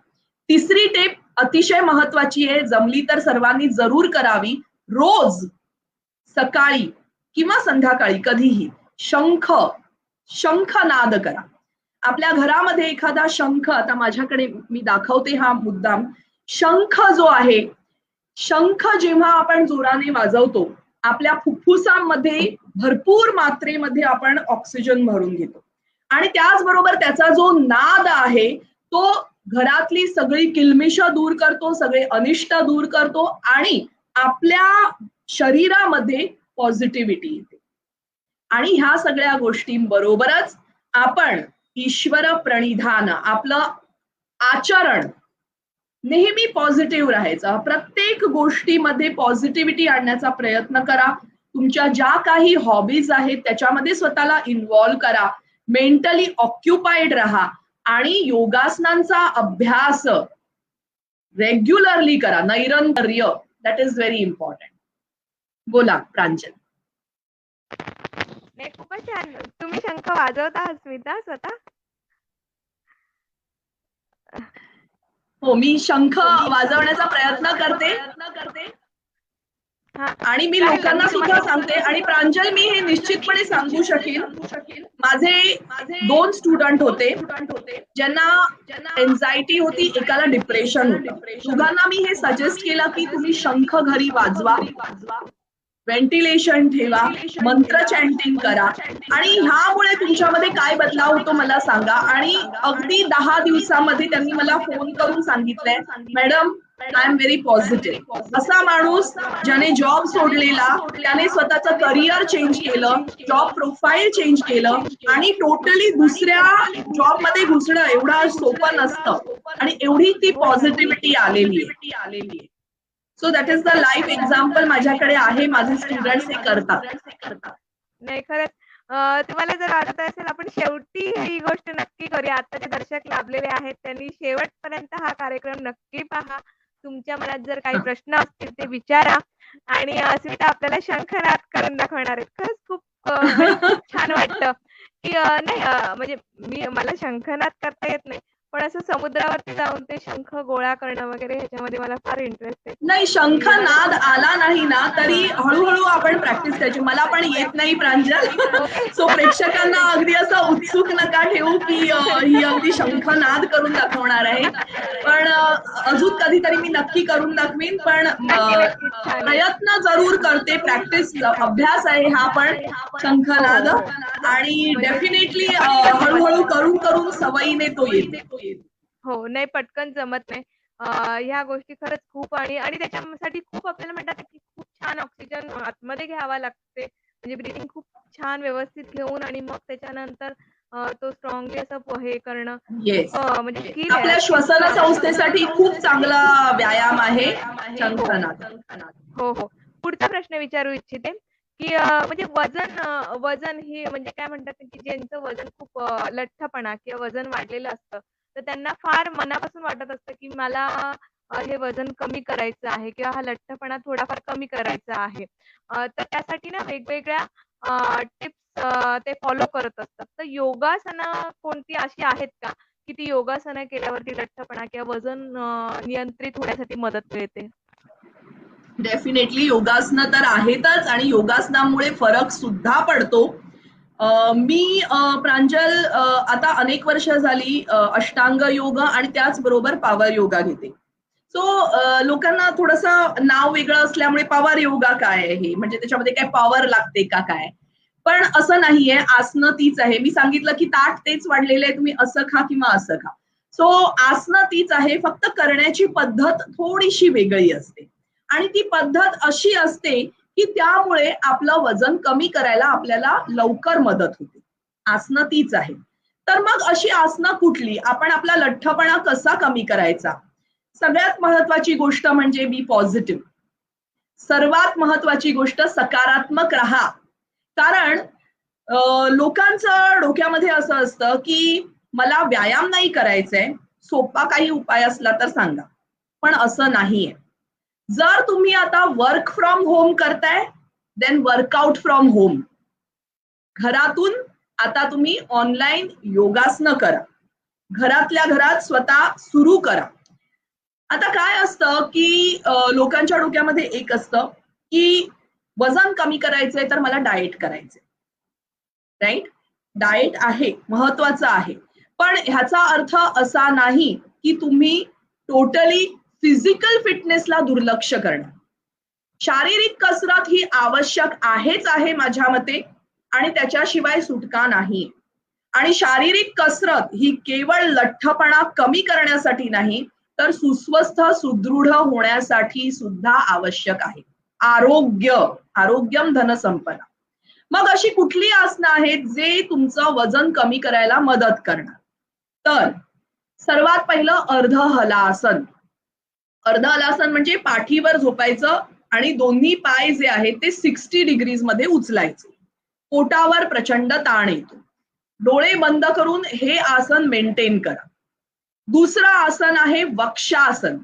तिसरी टिप अतिशय महत्वाची आहे, जमली तर सर्वांनी जरूर करावी. रोज सकाळी किंवा संध्याकाळी कधीही शंखनाद करा. आपल्या घरामध्ये एखादा शंख, आता माझ्याकडे मी दाखवते हा मुद्दाम. शंख जो आहे, शंख जेव्हा आपण जोराने वाजवतो, आपल्या फुफ्फुसांमध्ये भरपूर मात्रेमध्ये आपण ऑक्सिजन भरून घेतो आणि त्याचबरोबर त्याचा जो नाद आहे तो घरातली सगळी किलमिष दूर करतो, सगळे अनिष्ट दूर करतो आणि आपल्या शरीरामध्ये पॉझिटिव्हिटी येते. आणि ह्या सगळ्या गोष्टींबरोबरच आपण ईश्वर प्रणिधान, आपलं आचरण नेहमी पॉझिटिव्ह राहायचं. प्रत्येक गोष्टीमध्ये पॉझिटिव्हिटी आणण्याचा प्रयत्न करा. तुमच्या ज्या काही हॉबीज आहेत त्याच्यामध्ये स्वतःला इन्व्हॉल्व करा. मेंटली ऑक्युपाईड राहा आणि योगासनांचा अभ्यास रेग्युलरली करा, नैरंतर्य. That is very important. बोला प्रांजल. नाही, खूपच छान. तुम्ही शंख वाजवता स्मिता स्वतः? हो, मी शंख वाजवण्याचा प्रयत्न करते हा, आणि मी चालेल ना, लोकांना मी सुद्धा तुम्हाला सांगते. आणि प्रांजल, मी हे निश्चितपणे सांगू शकेन, माझे 2 स्टुडंट होते ज्यांना एन्झायटी होती, एकाला डिप्रेशन होतं. दोघांना मी हे सजेस्ट केलं की तुम्ही शंख घरी वाजवा, व्हेंटिलेशन ठेवा, मंत्र चॅन्टिंग करा आणि ह्यामुळे तुमच्यामध्ये काय बदलाव होतो मला सांगा. आणि अगदी 10 दिवसामध्ये त्यांनी मला फोन करून सांगितलंय, madam I am very positive. असा माणूस ज्याने जॉब सोडलेला, त्याने स्वतःचं करिअर चेंज केलं, जॉब प्रोफाईल चेंज केलं आणि टोटली दुसऱ्या जॉबमध्ये घुसणं एवढं सोपं नसतं आणि एवढी ती पॉझिटिव्हिटी आलेली आहे. So that is the life example माझ्याकडे आहे. माझे स्टुडंट्स हे करतात. नाही, खरंच तुम्हाला जर वाटत असेल आपण शेवटी ही गोष्ट नक्की करूया. आता जे दर्शक लाभलेले आहेत त्यांनी शेवटपर्यंत हा कार्यक्रम नक्की पहा. तुमच्या मनात जर काही प्रश्न असतील ते विचारा आणि स्मिता आपल्याला शंखनाद करून दाखवणार आहेत. खरंच खूप आणि खूप छान वाटतं की नाही म्हणजे मला शंखनाद करता येत नाही, पण असं समुद्रावरती जाऊन ते शंख गोळा करणं वगैरे ह्याच्यामध्ये मला फार इंटरेस्ट आहे. नाही, शंखनाद आला नाही ना तरी हळूहळू आपण प्रॅक्टिस करायची. मला पण येत नाही प्रांजल. सो प्रेक्षकांना अगदी असं उत्सुक नका ठेवू की ही अगदी शंखनाद करून दाखवणार आहे. पण अजून कधीतरी मी नक्की करून दाखवीन. पण प्रयत्न जरूर करते. प्रॅक्टिस, अभ्यास आहे हा पण शंखनाद. आणि डेफिनेटली हळूहळू करून करून सवयीने तो येतो. हो, नाही पटकन जमत नाही. ह्या गोष्टी खरंच खूप आणि आणि त्याच्यासाठी खूप आपल्याला म्हणतात की खूप छान ऑक्सिजन आतमध्ये घ्यावा लागते. म्हणजे ब्रीथिंग खूप छान व्यवस्थित घेऊन आणि मग त्याच्यानंतर तो स्ट्रॉंगली असं हे करणं येस, म्हणजे स्किल आहे. आपल्या श्वसन संस्थेसाठी खूप चांगला व्यायाम आहे शंखनाद. हो, हो. पुढचा प्रश्न विचारू इच्छिते की म्हणजे वजन ही म्हणजे काय म्हणतात की ज्यांचं वजन खूप लठ्ठपणा किंवा वजन वाढलेलं असतं, तर त्यांना फार मनापासून वाटत असतं की मला हे वजन कमी करायचं आहे किंवा हा लठ्ठपणा थोडाफार कमी करायचा आहे. तर त्यासाठी ना वेगवेगळ्या टिप्स ते फॉलो करत असतात. तर योगासनं कोणती अशी आहेत का की ती योगासनं केल्यावरती लठ्ठपणा किंवा वजन नियंत्रित होण्यासाठी मदत मिळते? डेफिनेटली योगासनं तर आहेतच आणि योगासनामुळे फरक सुद्धा पडतो. मी प्रांजल आता अनेक वर्ष झाली अष्टांग योग आणि त्याचबरोबर पॉवर योगा घेते. सो लोकांना थोडंसं नाव वेगळं असल्यामुळे पॉवर योगा काय आहे, म्हणजे त्याच्यामध्ये काय पॉवर लागते का काय? पण असं नाहीये, आसनं तीच आहे. मी सांगितलं की ताट तेच वाढलेलं आहे, तुम्ही असं खा किंवा असं खा. सो आसनं तीच आहे, फक्त करण्याची पद्धत थोडीशी वेगळी असते. आणि ती पद्धत अशी असते की त्यामुळे आपलं वजन कमी करायला आपल्याला लवकर मदत होते. आसनं तीच आहे. तर मग अशी आसनं कुठली? आपण आपला लठ्ठपणा कसा कमी करायचा? सगळ्यात महत्वाची गोष्ट म्हणजे बी पॉझिटिव्ह. सर्वात महत्वाची गोष्ट सकारात्मक राहा. कारण लोकांचं डोक्यामध्ये असं असतं की मला व्यायाम नाही करायचंय, सोपा काही उपाय असला तर सांगा. पण असं नाहीये. जर तुम्ही आता वर्क फ्रॉम होम करताय, देन वर्कआउट फ्रॉम होम. घरातून आता तुम्ही ऑनलाईन योगासनं करा. घरातल्या घरात स्वतः सुरू करा. आता काय असतं की लोकांच्या डोक्यामध्ये एक असतं की वजन कमी करायचंय तर मला डाएट करायचंय. राईट? डाएट आहे, महत्वाचं आहे. पण ह्याचा अर्थ असा नाही की तुम्ही टोटली फिजिकल फिटनेसला दुर्लक्ष करणार. शारीरिक कसरत ही आवश्यक आहेच आहे माझ्या मते आणि त्याच्याशिवाय सुटका नाही. आणि शारीरिक कसरत ही केवळ लठ्ठपणा कमी करण्यासाठी नाही, तर सुस्वस्थ सुदृढ होण्यासाठी सुद्धा आवश्यक आहे. आरोग्यम धनसंपदा. मग अशी कुठली आसनं आहेत जे तुमचं वजन कमी करायला मदत करणार? तर सर्वात पहिलं अर्ध हलासन. अर्ध हलासन म्हणजे पाठीवर झोपायचं आणि दोन्ही पाय जे आहेत ते 60 डिग्रीज मध्ये उचलायचे. पोटावर प्रचंड ताण येतो. डोळे बंद करून हे आसन मेंटेन करा. दुसरं आसन आहे वक्षासन.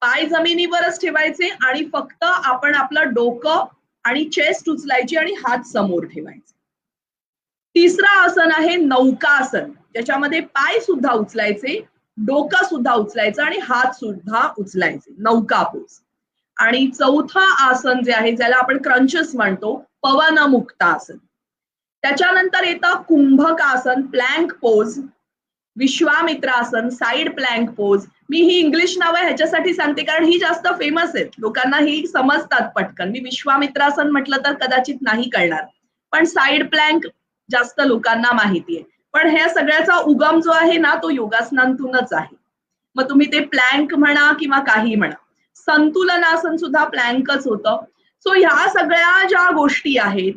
पाय जमिनीवरच ठेवायचे आणि फक्त आपण आपलं डोकं आणि चेस्ट उचलायची आणि हात समोर ठेवायचे. तिसरं आसन आहे नौकासन. त्याच्यामध्ये पाय सुद्धा उचलायचे, डोकं सुद्धा उचलायचं आणि हात सुद्धा उचलायचे. नौका पोज. आणि चौथं आसन जे आहे ज्याला आपण क्रंचेस म्हणतो, पवनमुक्तासन. त्याच्यानंतर येतं कुंभक आसन, प्लँक पोज, विश्वामित्रासन, साइड प्लँक पोज. मी ही इंग्लिश नावं ह्याच्यासाठी सांगते कारण ही जास्त फेमस आहेत, लोकांना ही समजतात पटकन. मी विश्वामित्रासन म्हटलं तर कदाचित नाही कळणार, पण साइड प्लँक जास्त लोकांना माहिती आहे. पण ह्या सगळ्याचा उगम जो आहे ना तो योगासनांतूनच आहे. मग तुम्ही ते प्लँक म्हणा किंवा काही म्हणा. संतुलनासन सुद्धा प्लँकच होतं. सो ह्या सगळ्या ज्या गोष्टी आहेत,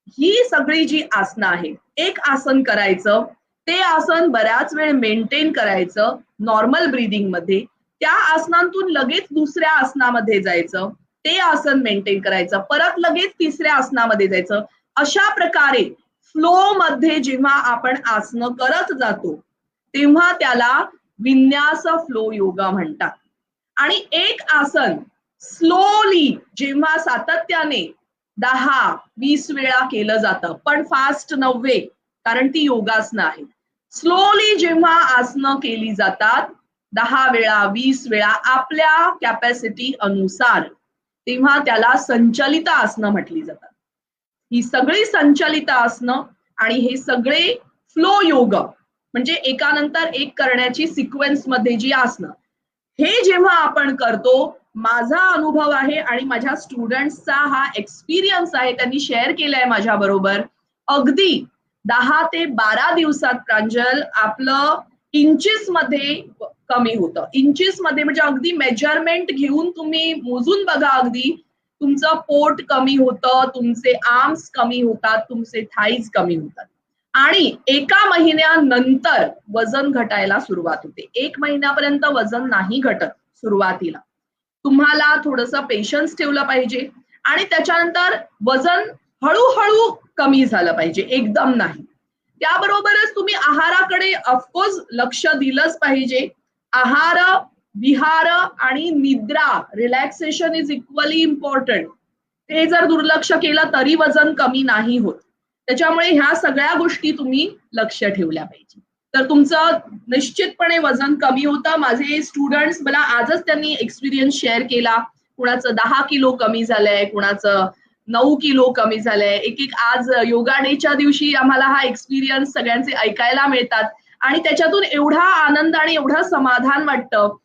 ही सगळी जी आसनं आहेत, एक आसन करायचं, ते आसन बराच वेळ मेंटेन करायचं नॉर्मल ब्रीदिंग मध्ये. त्या आसनांतून लगेच दुसऱ्या आसनामध्ये जायचं, ते आसन मेंटेन करायचं, परत लगेच तिसऱ्या आसनामध्ये जायचं. अशा प्रकारे फ्लो मध्ये जेव्हा आपण आसनं करत जातो तेव्हा त्याला विन्यास फ्लो योगा म्हणतात. आणि एक आसन स्लोली जेव्हा सातत्याने 10-20 वेळा केलं जातं, पण फास्ट नव्हे, कारण ती योगासनं आहेत. स्लोली जेव्हा आसनं केली जातात 10 वेळा 20 वेळा आपल्या कॅपॅसिटी अनुसार, तेव्हा त्याला संचलित आसनं म्हटली जातात. ही सगळी संचलित आसनं आणि हे सगळे फ्लो योग म्हणजे एकानंतर एक करण्याची सिक्वेन्स मध्ये जी आसनं, हे जेव्हा आपण करतो, माझा अनुभव आहे आणि माझ्या स्टुडंट्सचा हा एक्सपिरियन्स आहे, त्यांनी शेअर केलाय माझ्या बरोबर, अगदी 10 ते 12 दिवसात प्रांजल आपलं इंचेस मध्ये कमी होतं. इंचेस मध्ये म्हणजे अगदी मेजरमेंट घेऊन तुम्ही मोजून बघा, अगदी तुमचं पोट कमी होतं, तुमचे आर्म्स कमी होतात, तुमचे थाईज कमी होतात. आणि एका महिन्यानंतर वजन घटायला सुरुवात होते. 1 महिन्यापर्यंत वजन नाही घटत सुरुवातीला. तुम्हाला थोडंसं पेशन्स ठेवलं पाहिजे आणि त्याच्यानंतर वजन हळूहळू कमी झालं पाहिजे, एकदम नाही. त्याबरोबरच तुम्ही आहाराकडे ऑफकोर्स लक्ष दिलंच पाहिजे. आहार, विहार आणि निद्रा, रिलॅक्सेशन इज इक्वली इम्पॉर्टंट. ते जर दुर्लक्ष केलं तरी वजन कमी नाही होत. त्याच्यामुळे ह्या सगळ्या गोष्टी तुम्ही लक्ष ठेवल्या पाहिजे. तर तुमचं निश्चितपणे वजन कमी होतं. माझे स्टुडंट्स मला आजच त्यांनी एक्सपिरियन्स शेअर केला. कुणाचं 10 किलो कमी झालंय, कुणाचं 9 किलो कमी झालंय. एक आज योगा डेच्या दिवशी आम्हाला हा एक्सपिरियन्स सगळ्यांचे ऐकायला मिळतात आणि त्याच्यातून एवढा आनंद आणि एवढं समाधान वाटतं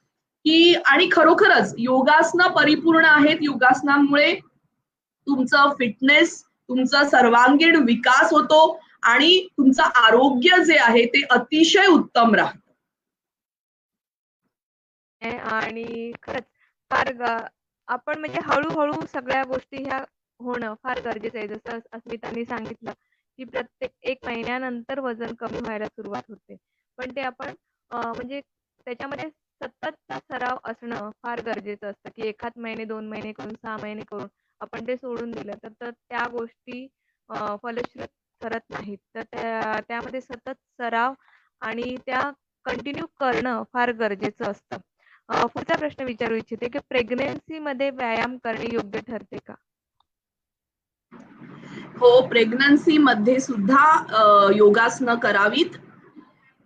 की आणि खरोखरच योगासनं परिपूर्ण आहेत. योगासनांमुळे तुमचं फिटनेस, तुमचा सर्वांगीण विकास होतो आणि तुमचं आरोग्य जे आहे ते अतिशय उत्तम राहतं. आणि खरंच फार आपण म्हणजे हळू-हळू सगळ्या गोष्टी ह्या होणं फार गरजेचं आहे. जसं अस्मितांनी सांगितलं, की प्रत्येक 1 महिन्यानंतर वजन कमी व्हायला सुरुवात होते. पण ते आपण म्हणजे त्याच्यामध्ये सततचा सराव असणं फार गरजेचं असतं, की एखाद महिने, 2 महिने करून, 6 महिने करून आपण ते सोडून दिलं तर तर त्या गोष्टी फलश्रुत ठरत नाहीत. तर त्यामध्ये सतत सराव आणि त्या कंटिन्यू करणं फार गरजेचं असतं. पुढचा प्रश्न विचारू इच्छिते, की प्रेग्नन्सीमध्ये व्यायाम करणे योग्य ठरते का? हो, प्रेग्नन्सी मध्ये सुद्धा योगासनं करावीत.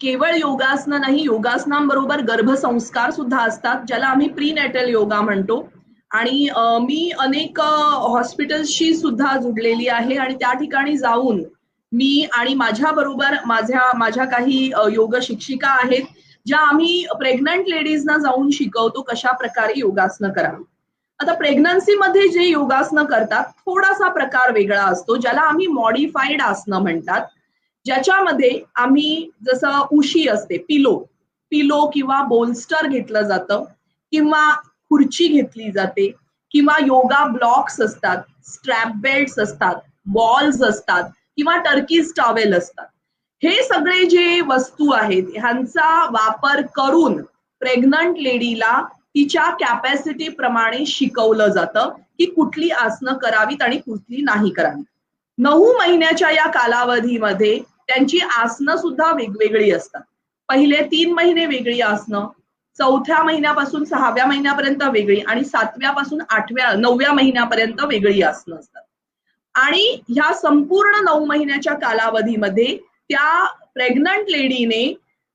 केवळ योगासनं नाही, योगासनांबरोबर गर्भसंस्कार सुद्धा असतात, ज्याला आम्ही प्रीनेटल योगा म्हणतो. आणि मी अनेक हॉस्पिटल्सशी सुद्धा जुडलेली आहे आणि त्या ठिकाणी जाऊन मी आणि माझ्याबरोबर माझ्या काही योग शिक्षिका आहेत, ज्या आम्ही प्रेग्नंट लेडीजना जाऊन शिकवतो कशा प्रकारे योगासनं करावी. आता प्रेग्नन्सीमध्ये जे योगासनं करतात, थोडासा प्रकार वेगळा असतो, ज्याला आम्ही मॉडिफाईड आसनं म्हणतात. ज्याच्यामध्ये आम्ही जसं उशी असते, पिलो पिलो किंवा बोल्स्टर घेतलं जातं किंवा खुर्ची घेतली जाते किंवा योगा ब्लॉक्स असतात, स्ट्रॅप बेल्ट्स असतात, बॉल्स असतात किंवा टर्कीज टॉवेल असतात. हे सगळे जे वस्तू आहेत ह्यांचा वापर करून प्रेग्नंट लेडीला तिच्या कॅपॅसिटी प्रमाणे शिकवलं जातं की कुठली आसनं करावीत आणि कुठली नाही करावीत. 9 महिन्याच्या या कालावधीमध्ये त्यांची आसनं सुद्धा वेगवेगळी असतात. पहिले 3 महिने वेगळी आसनं, 4थ्या महिन्यापासून 6व्या महिन्यापर्यंत वेगळी आणि 7व्या पासून 9व्या महिन्यापर्यंत वेगळी आसनं असतात. आणि ह्या संपूर्ण 9 महिन्याच्या कालावधीमध्ये त्या प्रेग्नंट लेडीने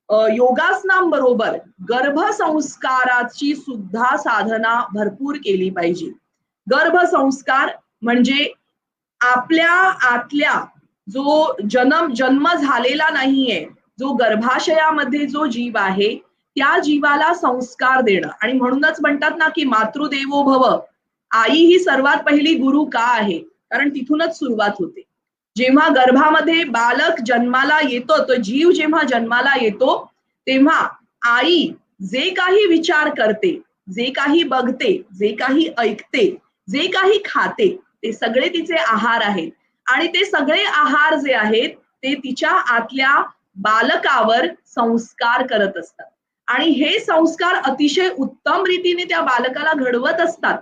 योगासनांबरोबर गर्भसंस्काराची सुद्धा साधना भरपूर केली पाहिजे. गर्भसंस्कार म्हणजे आपल्या आतल्या जो जन्म झालेला नाहीये, जो गर्भाशयामध्ये जो जीव आहे, त्या जीवाला संस्कार देणं आणि म्हणूनच म्हणतात ना, की मातृदेवो भव. आई ही सर्वात पहिली गुरु का आहे? कारण तिथूनच सुरुवात होते. जेव्हा गर्भामध्ये बालक जन्माला येतो, तो जीव जेव्हा जन्माला येतो, तेव्हा आई जे काही विचार करते, जे काही बघते, जे काही ऐकते, जे काही खाते, ते सगळे तिचे आहार आहेत. आणि ते सगळे आहार जे आहेत, ते तिच्या आतल्या बालकावर संस्कार करत असतात. आणि हे संस्कार अतिशय उत्तम रीतीने त्या बालकाला घडवत असतात.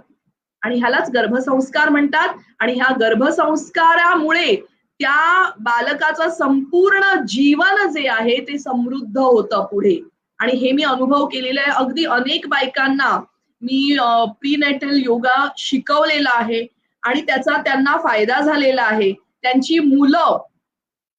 आणि ह्यालाच गर्भसंस्कार म्हणतात आणि ह्या गर्भसंस्कारामुळे त्या बालकाचं संपूर्ण जीवन जे आहे ते समृद्ध होतं पुढे. आणि हे मी अनुभव केलेला आहे. अगदी अनेक बायकांना मी प्रीनेटल योगा शिकवलेला आहे आणि त्याचा त्यांना फायदा झालेला आहे. त्यांची मुलं,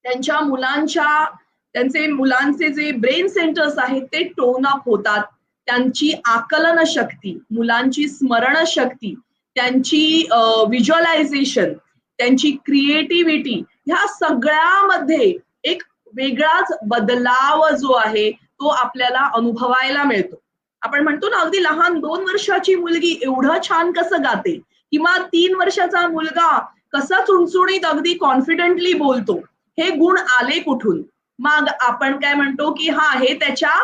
त्यांचे मुलांचे जे ब्रेन सेंटर्स आहेत ते टोन अप होतात. त्यांची आकलन शक्ती, मुलांची स्मरण शक्ती, त्यांची व्हिज्युअलायझेशन, त्यांची क्रिएटिव्हिटी ह्या सगळ्यामध्ये एक वेगळाच बदलाव जो आहे तो आपल्याला अनुभवायला मिळतो. आपण म्हणतो ना, अगदी लहान 2 वर्षाची मुलगी एवढं छान कसं गाते किंवा 3 वर्षाचा मुलगा कसा चुणचुणीत अगदी कॉन्फिडेंटली बोलतो, हे गुण आले कुठून? मग आपण काय म्हणतो की हा हे त्याच्या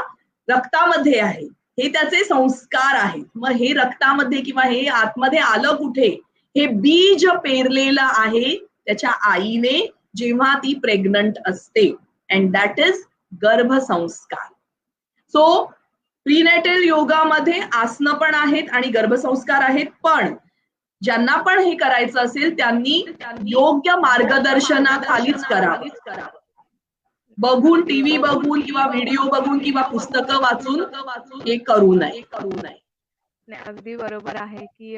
रक्तामध्ये आहे, हे त्याचे संस्कार आहेत. मग हे रक्तामध्ये किंवा हे आतमध्ये आलं कुठे? हे बीज पेरलेलं आहे त्याच्या आईने जेव्हा ती प्रेग्नंट असते. अँड दॅट इज गर्भसंस्कार. सो प्रीनेटल योगामध्ये आसनं पण आहेत आणि गर्भसंस्कार आहेत, पण ज्यांना पण हे करायचं असेल त्यांनी योग्य मार्गदर्शनाखालीच करावं. बघून, टीव्ही बघून किंवा व्हिडिओ बघून किंवा पुस्तकं वाचून हे करू नये. नाही, अगदी बरोबर आहे, की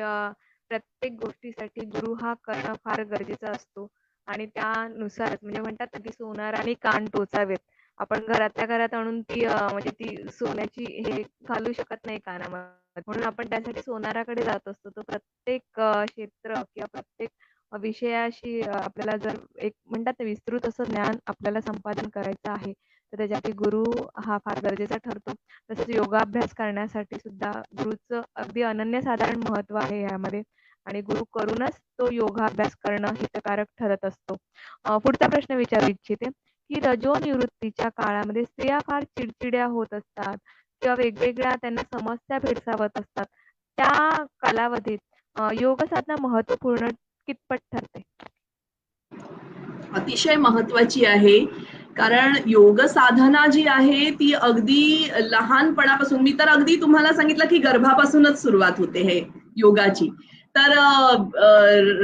प्रत्येक गोष्टीसाठी गुरु हा करणं फार गरजेचा असतो आणि त्यानुसारच म्हणजे म्हणतात ना, की सोनार आणि कान टोचावेत. आपण घरातल्या घरात आणून ती म्हणजे ती सोन्याची हे घालू शकत नाही कानामध्ये. म्हणून आपण त्यासाठी सोनाराकडे जात असतो. तो प्रत्येक क्षेत्र किंवा प्रत्येक विषयाशी आपल्याला जर एक म्हणतात ना विस्तृत असं ज्ञान आपल्याला संपादन करायचं आहे, तर त्याच्यासाठी गुरु हा फार गरजेचा ठरतो. तसंच योगाभ्यास करण्यासाठी सुद्धा गुरुचं अगदी अनन्यसाधारण महत्त्व आहे यामध्ये आणि गुरु करूनच तो योगाभ्यास करणं हितकारक ठरत असतो. पुढचा प्रश्न विचारू इच्छिते, की रजोनिवृत्तीच्या काळामध्ये स्त्रिया फार चिडचिड्या होत असतात किंवा वेगवेगळ्या त्यांना समस्या भेडसावत असतात. त्या कालावधीत योग साधना महत्त्वपूर्ण कितपत ठरते? अतिशय महत्वाची आहे. कारण योग साधना जी आहे ती अगदी लहानपणापासून, मी तर अगदी तुम्हाला सांगितलं की गर्भापासूनच सुरुवात होते हे योगाची. तर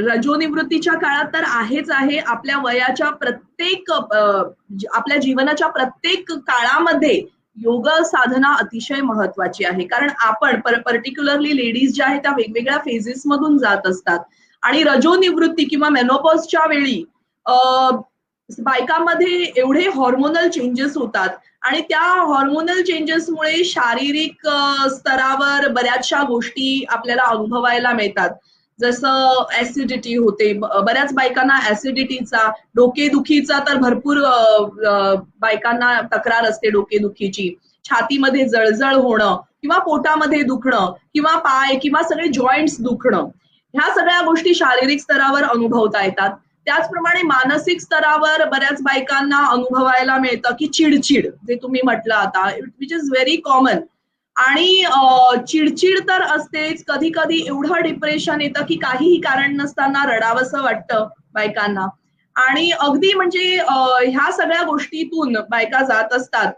रजोनिवृत्तीच्या काळात तर आहेच आहे. आपल्या वयाच्या प्रत्येक आपल्या जीवनाच्या प्रत्येक काळामध्ये योग साधना अतिशय महत्वाची आहे. कारण आपण पर्टिक्युलरली लेडीज ज्या आहेत त्या वेगवेगळ्या फेजेस मधून जात असतात आणि रजोनिवृत्ती किंवा मेनोपॉजच्या वेळी बायकांमध्ये एवढे हॉर्मोनल चेंजेस होतात आणि त्या हॉर्मोनल चेंजेसमुळे शारीरिक स्तरावर बऱ्याचशा गोष्टी आपल्याला अनुभवायला मिळतात. जसं ऍसिडिटी होते. बऱ्याच बायकांना ऍसिडिटीचा, डोकेदुखीचा तर भरपूर बायकांना तक्रार असते डोकेदुखीची. छातीमध्ये जळजळ होणं किंवा पोटामध्ये दुखणं किंवा पाय किंवा सगळे जॉईंट्स दुखणं, ह्या सगळ्या गोष्टी शारीरिक स्तरावर अनुभवता येतात. त्याचप्रमाणे मानसिक स्तरावर बऱ्याच बायकांना अनुभवायला मिळतं की चिडचिड, जे तुम्ही म्हटलं आता, विच इज व्हेरी कॉमन. आणि चिडचिड तर असतेच. कधी कधी एवढं डिप्रेशन येतं की काहीही कारण नसताना रडावंसं वाटतं बायकांना. आणि अगदी म्हणजे ह्या सगळ्या गोष्टीतून बायका जात असतात.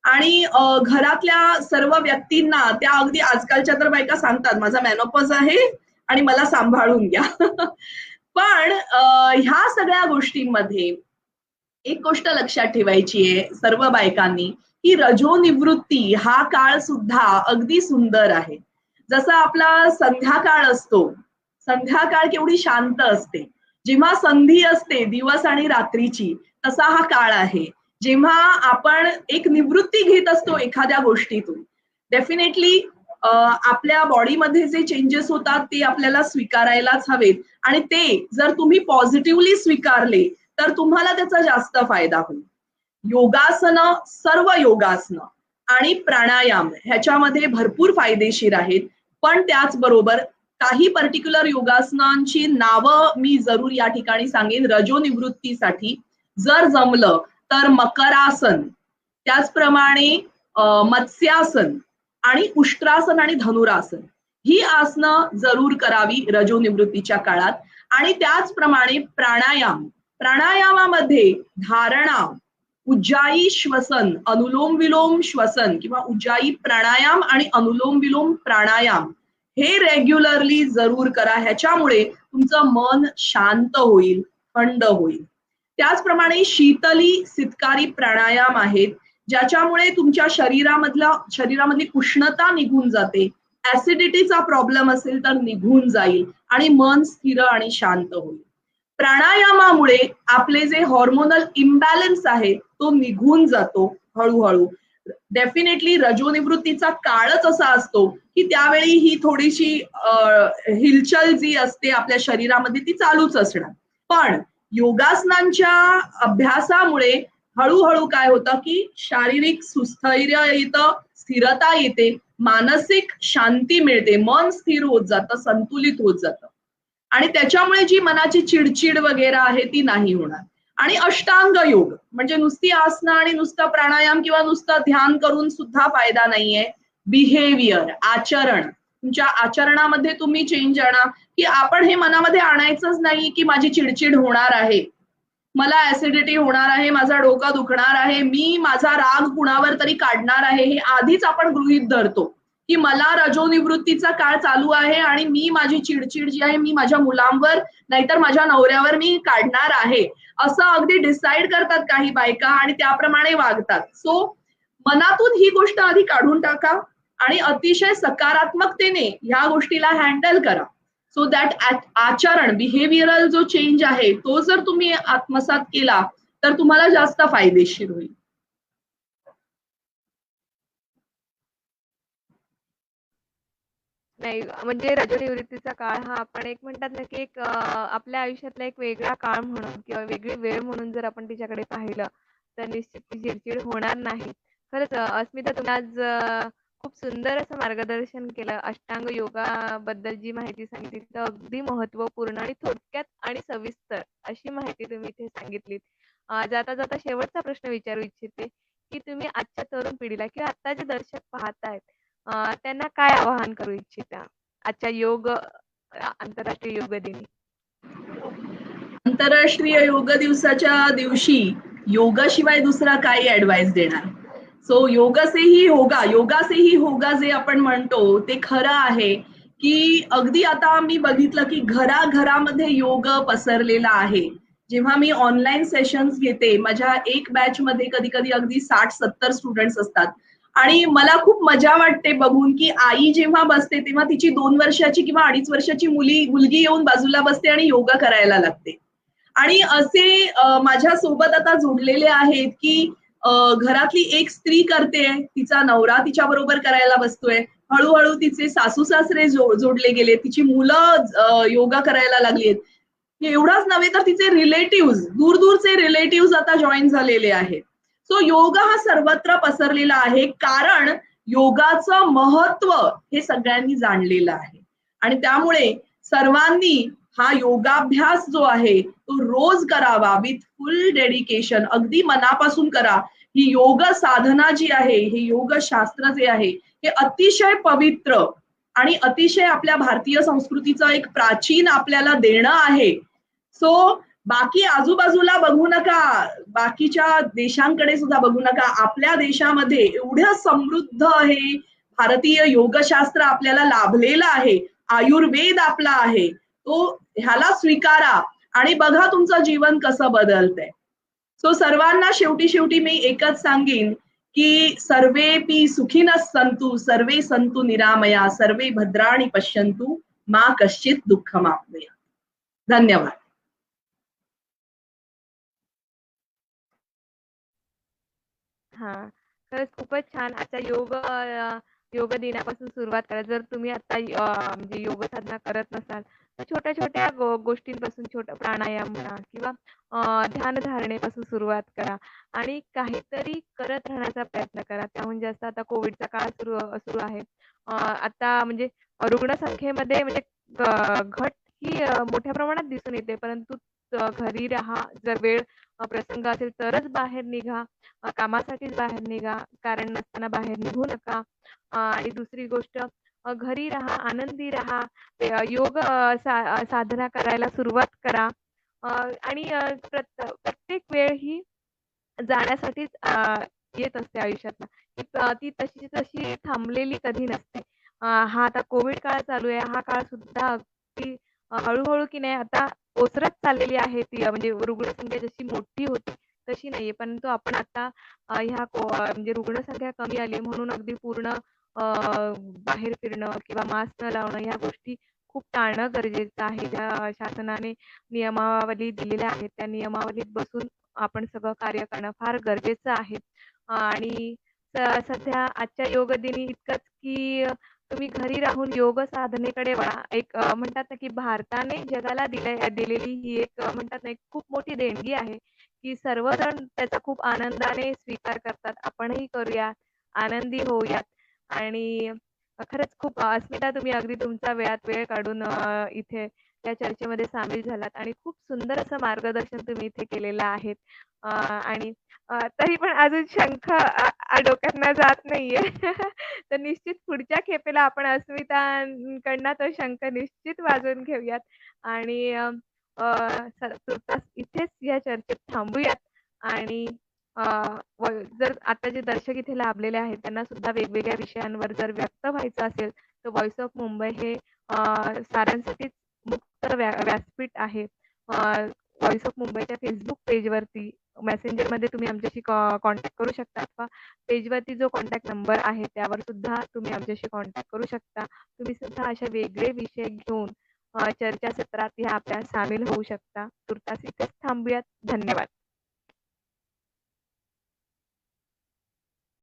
आणि घरातल्या सर्व व्यक्तींना त्या अगदी आजकालच्या तर बायका सांगतात माझा मेनोपॉज आहे आणि मला सांभाळून घ्या. पण ह्या सगळ्या गोष्टींमध्ये एक गोष्ट लक्षात ठेवायची आहे सर्व बायकांनी, की रजोनिवृत्ती हा काळ सुद्धा अगदी सुंदर आहे. जसा आपला संध्याकाळ असतो, संध्याकाळ केवढी शांत असते. जेव्हा संधी असते दिवस आणि रात्रीची, तसा हा काळ आहे. जेव्हा आपण एक निवृत्ती घेत असतो एखाद्या गोष्टीतून, डेफिनेटली आपल्या बॉडीमध्ये जे चेंजेस होतात ते आपल्याला स्वीकारायलाच हवेत आणि ते जर तुम्ही पॉझिटिव्हली स्वीकारले तर तुम्हाला त्याचा जास्त फायदा होईल. योगासनं, सर्व योगासनं आणि प्राणायाम ह्याच्यामध्ये भरपूर फायदेशीर आहेत. पण त्याचबरोबर काही पर्टिक्युलर योगासनांची नावं मी जरूर या ठिकाणी सांगेन रजोनिवृत्तीसाठी. जर जमलं तर मकरासन, त्याचप्रमाणे मत्स्यासन आणि उष्ट्रासन आणि धनुरासन, ही आसनं जरूर करावी रजोनिवृत्तीच्या काळात. आणि त्याचप्रमाणे प्राणायाम, प्राणायामामध्ये धारणा, उज्जाई श्वसन, अनुलोम विलोम श्वसन किंवा उज्जाई प्राणायाम आणि अनुलोम विलोम प्राणायाम हे रेग्युलरली जरूर करा. ह्याच्यामुळे तुमचं मन शांत होईल, थंड होईल. त्याचप्रमाणे शीतली सितकारी प्राणायाम आहेत, ज्याच्यामुळे तुमच्या शरीरामधली उष्णता निघून जाते. ऍसिडिटीचा प्रॉब्लेम असेल तर निघून जाईल आणि मन स्थिर आणि शांत होईल. प्राणायामामुळे आपले जे हॉर्मोनल इम्बॅलन्स आहे तो निघून जातो हळूहळू. डेफिनेटली रजोनिवृत्तीचा काळच असा असतो की त्यावेळी ही थोडीशी हिलचाल जी असते आपल्या शरीरामध्ये ती चालूच असणार. पण योगासनांच्या अभ्यासामुळे हळूहळू काय होतं की शारीरिक सुस्थैर्य येतं, स्थिरता येते, मानसिक शांती मिळते, मन स्थिर होत जातं, संतुलित होत जातं आणि त्याच्यामुळे जी मनाची चिडचिड वगैरे आहे ती नाही होणार. आणि अष्टांग योग म्हणजे नुसती आसनं आणि नुसतं प्राणायाम किंवा नुसतं ध्यान करून सुद्धा फायदा नाहीये. बिहेवियर, आचरण, तुमच्या आचरणामध्ये तुम्ही चेंज आणा, की आपण हे मनामध्ये आणायचंच नाही की माझी चिडचिड होणार आहे, मला ऍसिडिटी होणार आहे, माझा डोका दुखणार आहे, मी माझा राग कुणावर तरी काढणार आहे, हे आधीच आपण गृहीत धरतो की मला रजोनिवृत्तीचा काळ चालू आहे आणि मी माझी चिडचिड जी आहे मी माझ्या मुलांवर नाहीतर माझ्या नवऱ्यावर मी काढणार आहे, असं अगदी डिसाईड करतात काही बायका आणि त्याप्रमाणे वागतात. सो मनातून ही गोष्ट आधी काढून टाका आणि अतिशय सकारात्मकतेने ह्या गोष्टीला हँडल करा. सो दॅट आचरण, बिहेवियरल जो चेंज आहे तो जर तुम्ही आत्मसात केला तर तुम्हाला जास्त फायदेशीर होईल. नाही म्हणजे रजोनिवृत्तीचा काळ हा आपण एक म्हणतात ना, की एक आपल्या आयुष्यातला एक वेगळा काळ म्हणून किंवा वेगळी वेळ म्हणून जर आपण तिच्याकडे पाहिलं, तर निश्चित ती चिडचिड होणार नाही. खरंच अस्मिता तुम्ही आज खूप सुंदर असं मार्गदर्शन केलं. अष्टांग योगाबद्दल जी माहिती सांगितली, तर अगदी महत्त्वपूर्ण आणि थोडक्यात आणि सविस्तर अशी माहिती तुम्ही इथे सांगितलीत. जाता-जाता शेवटचा प्रश्न विचारू इच्छिते, की तुम्ही आजच्या तरुण पिढीला किंवा आत्ता जे दर्शक पाहतायत त्यांना काय आवाहन करू इच्छिता आजच्या आंतरराष्ट्रीय योग दिनी? आंतरराष्ट्रीय योग दिवसाच्या दिवशी योगाशिवाय दुसरा काही ऍडवाइस देणार? सो योग से ही होगा, योगा से ही होगा जे आपण म्हणतो ते खरं आहे, की अगदी आता मी बघितलं की घराघरामध्ये योग पसरलेला आहे. जेव्हा मी ऑनलाईन सेशन्स घेते, माझ्या एक बॅचमध्ये कधी-कधी अगदी 60-70 स्टुडंट्स असतात आणि मला खूप मजा वाटते बघून, की आई जेव्हा बसते तेव्हा तिची 2 वर्षाची किंवा 2.5 वर्षाची मुलगी येऊन बाजूला बसते आणि योगा करायला लागते. आणि असे माझ्यासोबत आता जोडलेले आहेत, की घरातली एक स्त्री करतेय, तिचा नवरा तिच्याबरोबर करायला बसतोय. हळू-हळू तिचे सासू-सासरे जोडले गेले. तिची मुलं योगा करायला लागलीत. एवढाच नव्हे तर तिचे रिलेटिव्हज, दूर-दूरचे रिलेटिव्हज आता जॉइन झालेले आहेत. सो योगा हा सर्वत्र पसरलेला आहे. कारण योगाचं महत्त्व हे सगळ्यांनी जाणलेलं आहे. आणि त्यामुळे सर्वांनी हा योगाभ्यास जो आहे तो रोज करावा विथ फुल डेडिकेशन, अगदी मनापासून करा. ही योग साधना जी आहे, हे योग शास्त्र जे आहे, हे अतिशय पवित्र आणि अतिशय आपल्या भारतीय संस्कृतीचं एक प्राचीन आपल्याला देणं आहे. सो बाकी आजूबाजूला बघू नका, बाकीच्या देशांकडे सुद्धा बघू नका. आपल्या देशामध्ये एवढं समृद्ध हे भारतीय योगशास्त्र आपल्याला लाभलेलं आहे. आयुर्वेद आपला आहे. तो ह्याला स्वीकारा आणि बघा तुमचं जीवन कसं बदलतंय. सो सर्वांना शेवटी मी एकच सांगेन, की सर्वेपि सुखिनः सन्तु, सर्वे सन्तु निरामया, सर्वे भद्राणि पश्यन्तु, मा कश्चित् दुःखमाप्नुयात्. धन्यवाद. हां. खरंच खूपच छान. आजच्या योग दिनापासून सुरुवात करा. जर तुम्ही आता म्हणजे योग साधना करत नसाल, तर छोट्या-छोट्या गोष्टींपासून छोटा प्राणायाम म्हणा किंवा ध्यानधारणेपासून सुरुवात करा आणि काहीतरी करत राहण्याचा प्रयत्न करा. त्याहून जास्त आता कोविडचा काळ सुरू आहे. आता म्हणजे रुग्णसंख्येमध्ये म्हणजे घट ही मोठ्या प्रमाणात दिसून येते. परंतु घरी राहा. जर वेळ प्रसंग असेल तरच बाहेर निघा. कामासाठीच बाहेर निघा, कारण नसताना बाहेर निघू नका. आणि दुसरी गोष्ट घरी राहा, आनंदी राहा. योग साधना करायला सुरुवात करा. अ, आणि प्रत्येक वेळ ही जाण्यासाठीच येत असते आयुष्यातनं. ती तशीची तशी थांबलेली कधी नसते. हा आता कोविड काळ चालू आहे. हा काळ सुद्धा अगदी हळू की नाही आता ओसरत चाललेली आहे ती म्हणजे रुग्णसंख्या जशी मोठी होती तशी नाहीये. परंतु आपण आता म्हणजे रुग्णसंख्या कमी आली म्हणून अगदी पूर्ण बाहेर फिरणं किंवा मास्क न लावणं ह्या गोष्टी खूप टाळणं गरजेचं आहे. ज्या शासनाने नियमावली दिलेल्या आहेत, त्या नियमावलीत बसून आपण सगळं कार्य करणं फार गरजेचं आहे. आणि सध्या आजच्या योग दिनी इतकंच की तुम्ही घरी राहून योग साधनेकडे वळा. एक म्हणतात ना, की भारताने जगाला दिलेली ही एक म्हणतात ना, एक खूप मोठी देणगी आहे, की सर्वजण त्याचा खूप आनंदाने स्वीकार करतात. आपणही करूया, आनंदी होऊयात आणि खरंच खूप अस्मिता तुम्ही अगदी तुमचा वेळात वेळ काढून इथे या चर्चेमध्ये सामील झालात आणि खूप सुंदर असं मार्गदर्शन तुम्ही इथे केलेलं आहे. आणि तरी पण अजून शंख डोक्यातनं जात नाहीये. तर निश्चित पुढच्या खेपेला आपण अस्मितांकडनं तो शंख निश्चित वाजवून घेऊयात आणि तुर्तास इथेच या चर्चेत थांबूयात आणि अ, जर आता जे दर्शक इथे लाभलेले आहेत त्यांना सुद्धा वेगवेगळ्या विषयांवर जर व्यक्त व्हायचं असेल, तर व्हॉइस ऑफ मुंबई हे सारांसाठीच मुक्त व्यासपीठ आहे. व्हॉइस ऑफ मुंबईच्या फेसबुक पेजवरती मेसेंजरमध्ये तुम्ही आमच्याशी कॉन्टॅक्ट करू शकता अथवा पेजवरती जो कॉन्टॅक्ट नंबर आहे त्यावर सुद्धा तुम्ही आमच्याशी कॉन्टॅक्ट करू शकता. तुम्ही सुद्धा अशा वेगळे विषय घेऊन चर्चासत्रात ह्या आपल्या सामील होऊ शकता. तूर्तास इथेच थांबूयात. धन्यवाद.